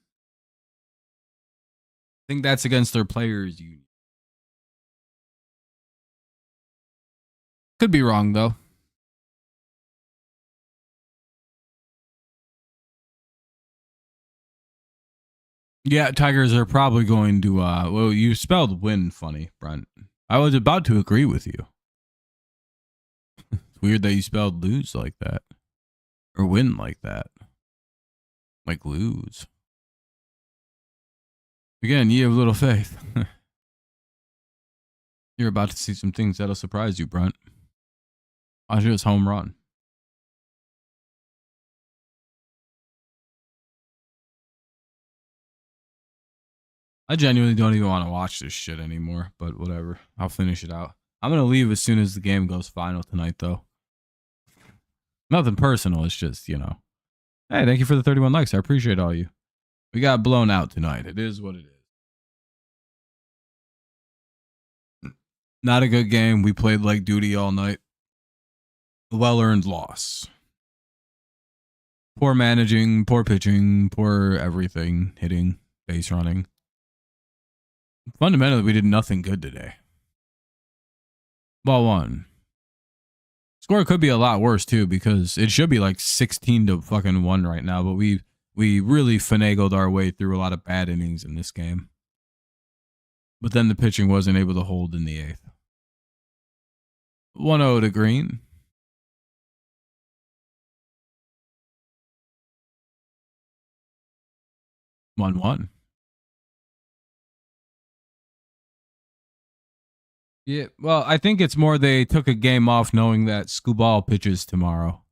I think that's against their players' union. Could be wrong, though. Yeah, Tigers are probably going to, well, you spelled win funny, Brent. I was about to agree with you. It's weird that you spelled lose like that. Or win like that. Like lose. Again, you have little faith. You're about to see some things that'll surprise you, Brent. Watch this home run. I genuinely don't even want to watch this shit anymore, but whatever. I'll finish it out. I'm going to leave as soon as the game goes final tonight, though. Nothing personal. It's just, you know. Hey, thank you for the 31 likes. I appreciate all you. We got blown out tonight. It is what it is. Not a good game. We played like duty all night. Well-earned loss. Poor managing, poor pitching, poor everything. Hitting, base running. Fundamentally, we did nothing good today. Ball one. Score could be a lot worse too, because it should be like 16-1 right now, but we really finagled our way through a lot of bad innings in this game. But then the pitching wasn't able to hold in the eighth. 1-0 to Green. One. Yeah, well, I think it's more they took a game off knowing that Skubal pitches tomorrow.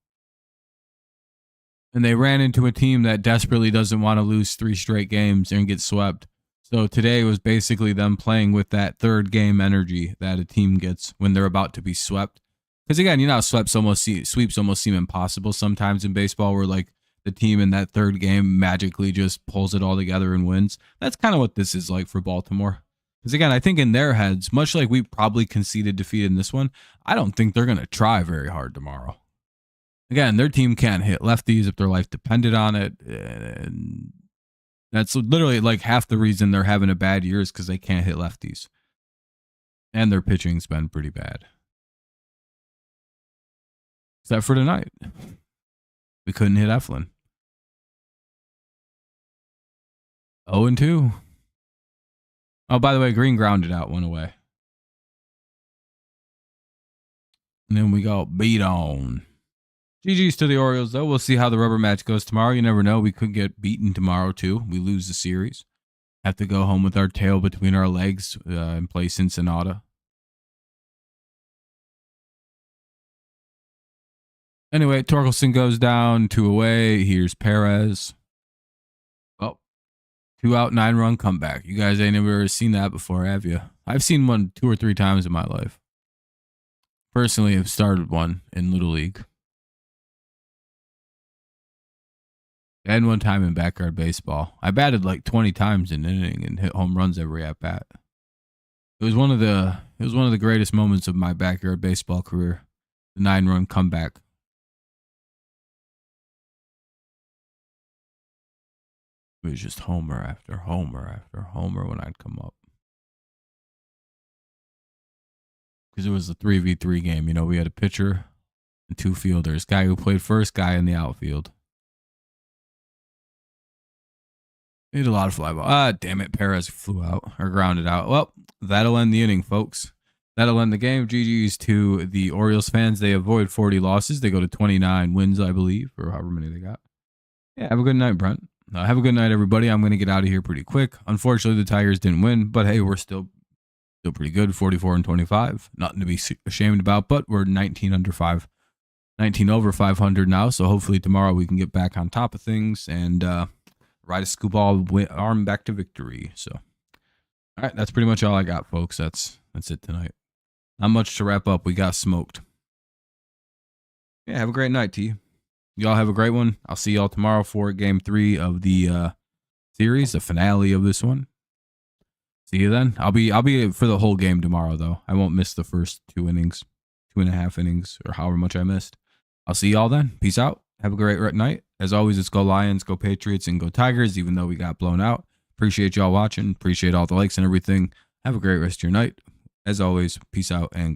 And they ran into a team that desperately doesn't want to lose 3 straight games and get swept. So today was basically them playing with that third game energy that a team gets when they're about to be swept. Because again, you know, sweeps almost seem impossible sometimes in baseball, where like the team in that third game magically just pulls it all together and wins. That's kind of what this is like for Baltimore. Because again, I think in their heads, much like we probably conceded defeat in this one, I don't think they're going to try very hard tomorrow. Again, their team can't hit lefties if their life depended on it. And that's literally like half the reason they're having a bad year is because they can't hit lefties. And their pitching's been pretty bad. Except for tonight. We couldn't hit Eflin. 0-2. Oh, by the way, Green grounded out, went away. And then we got beat on. GG's to the Orioles, though. We'll see how the rubber match goes tomorrow. You never know. We could get beaten tomorrow, too. We lose the series. Have to go home with our tail between our legs and play Cincinnati. Anyway, Torkelson goes down, 2 away. Here's Perez. Oh, 2 out, 9-run comeback. You guys ain't never seen that before, have you? I've seen one 2 or 3 times in my life. Personally, I've started one in Little League. And one time in backyard baseball. I batted like 20 times in an inning and hit home runs every at bat. It was one of the greatest moments of my backyard baseball career. The 9-run comeback. It was just homer after homer after homer when I'd come up. Because it was a 3v3 game. You know, we had a pitcher and 2 fielders. Guy who played first, guy in the outfield. We had a lot of fly ball. Damn it. Perez flew out or grounded out. Well, that'll end the inning, folks. That'll end the game. GG's to the Orioles fans. They avoid 40 losses. They go to 29 wins, I believe, or however many they got. Yeah, have a good night, Brent. Have a good night, everybody. I'm going to get out of here pretty quick. Unfortunately, the Tigers didn't win, but hey, we're still pretty good, 44-25. Nothing to be ashamed about, but we're 19 over 500 now, so hopefully tomorrow we can get back on top of things and ride a Skubal arm back to victory. So, all right, that's pretty much all I got, folks. That's it tonight. Not much to wrap up. We got smoked. Yeah, have a great night, T. Y'all have a great one. I'll see y'all tomorrow for game 3 of the series, the finale of this one. See you then. I'll be for the whole game tomorrow though. I won't miss the first 2 innings, 2.5 innings, or however much I missed. I'll see y'all then. Peace out. Have a great night. As always, it's go Lions, go Patriots, and go Tigers, even though we got blown out. Appreciate y'all watching. Appreciate all the likes and everything. Have a great rest of your night. As always, peace out and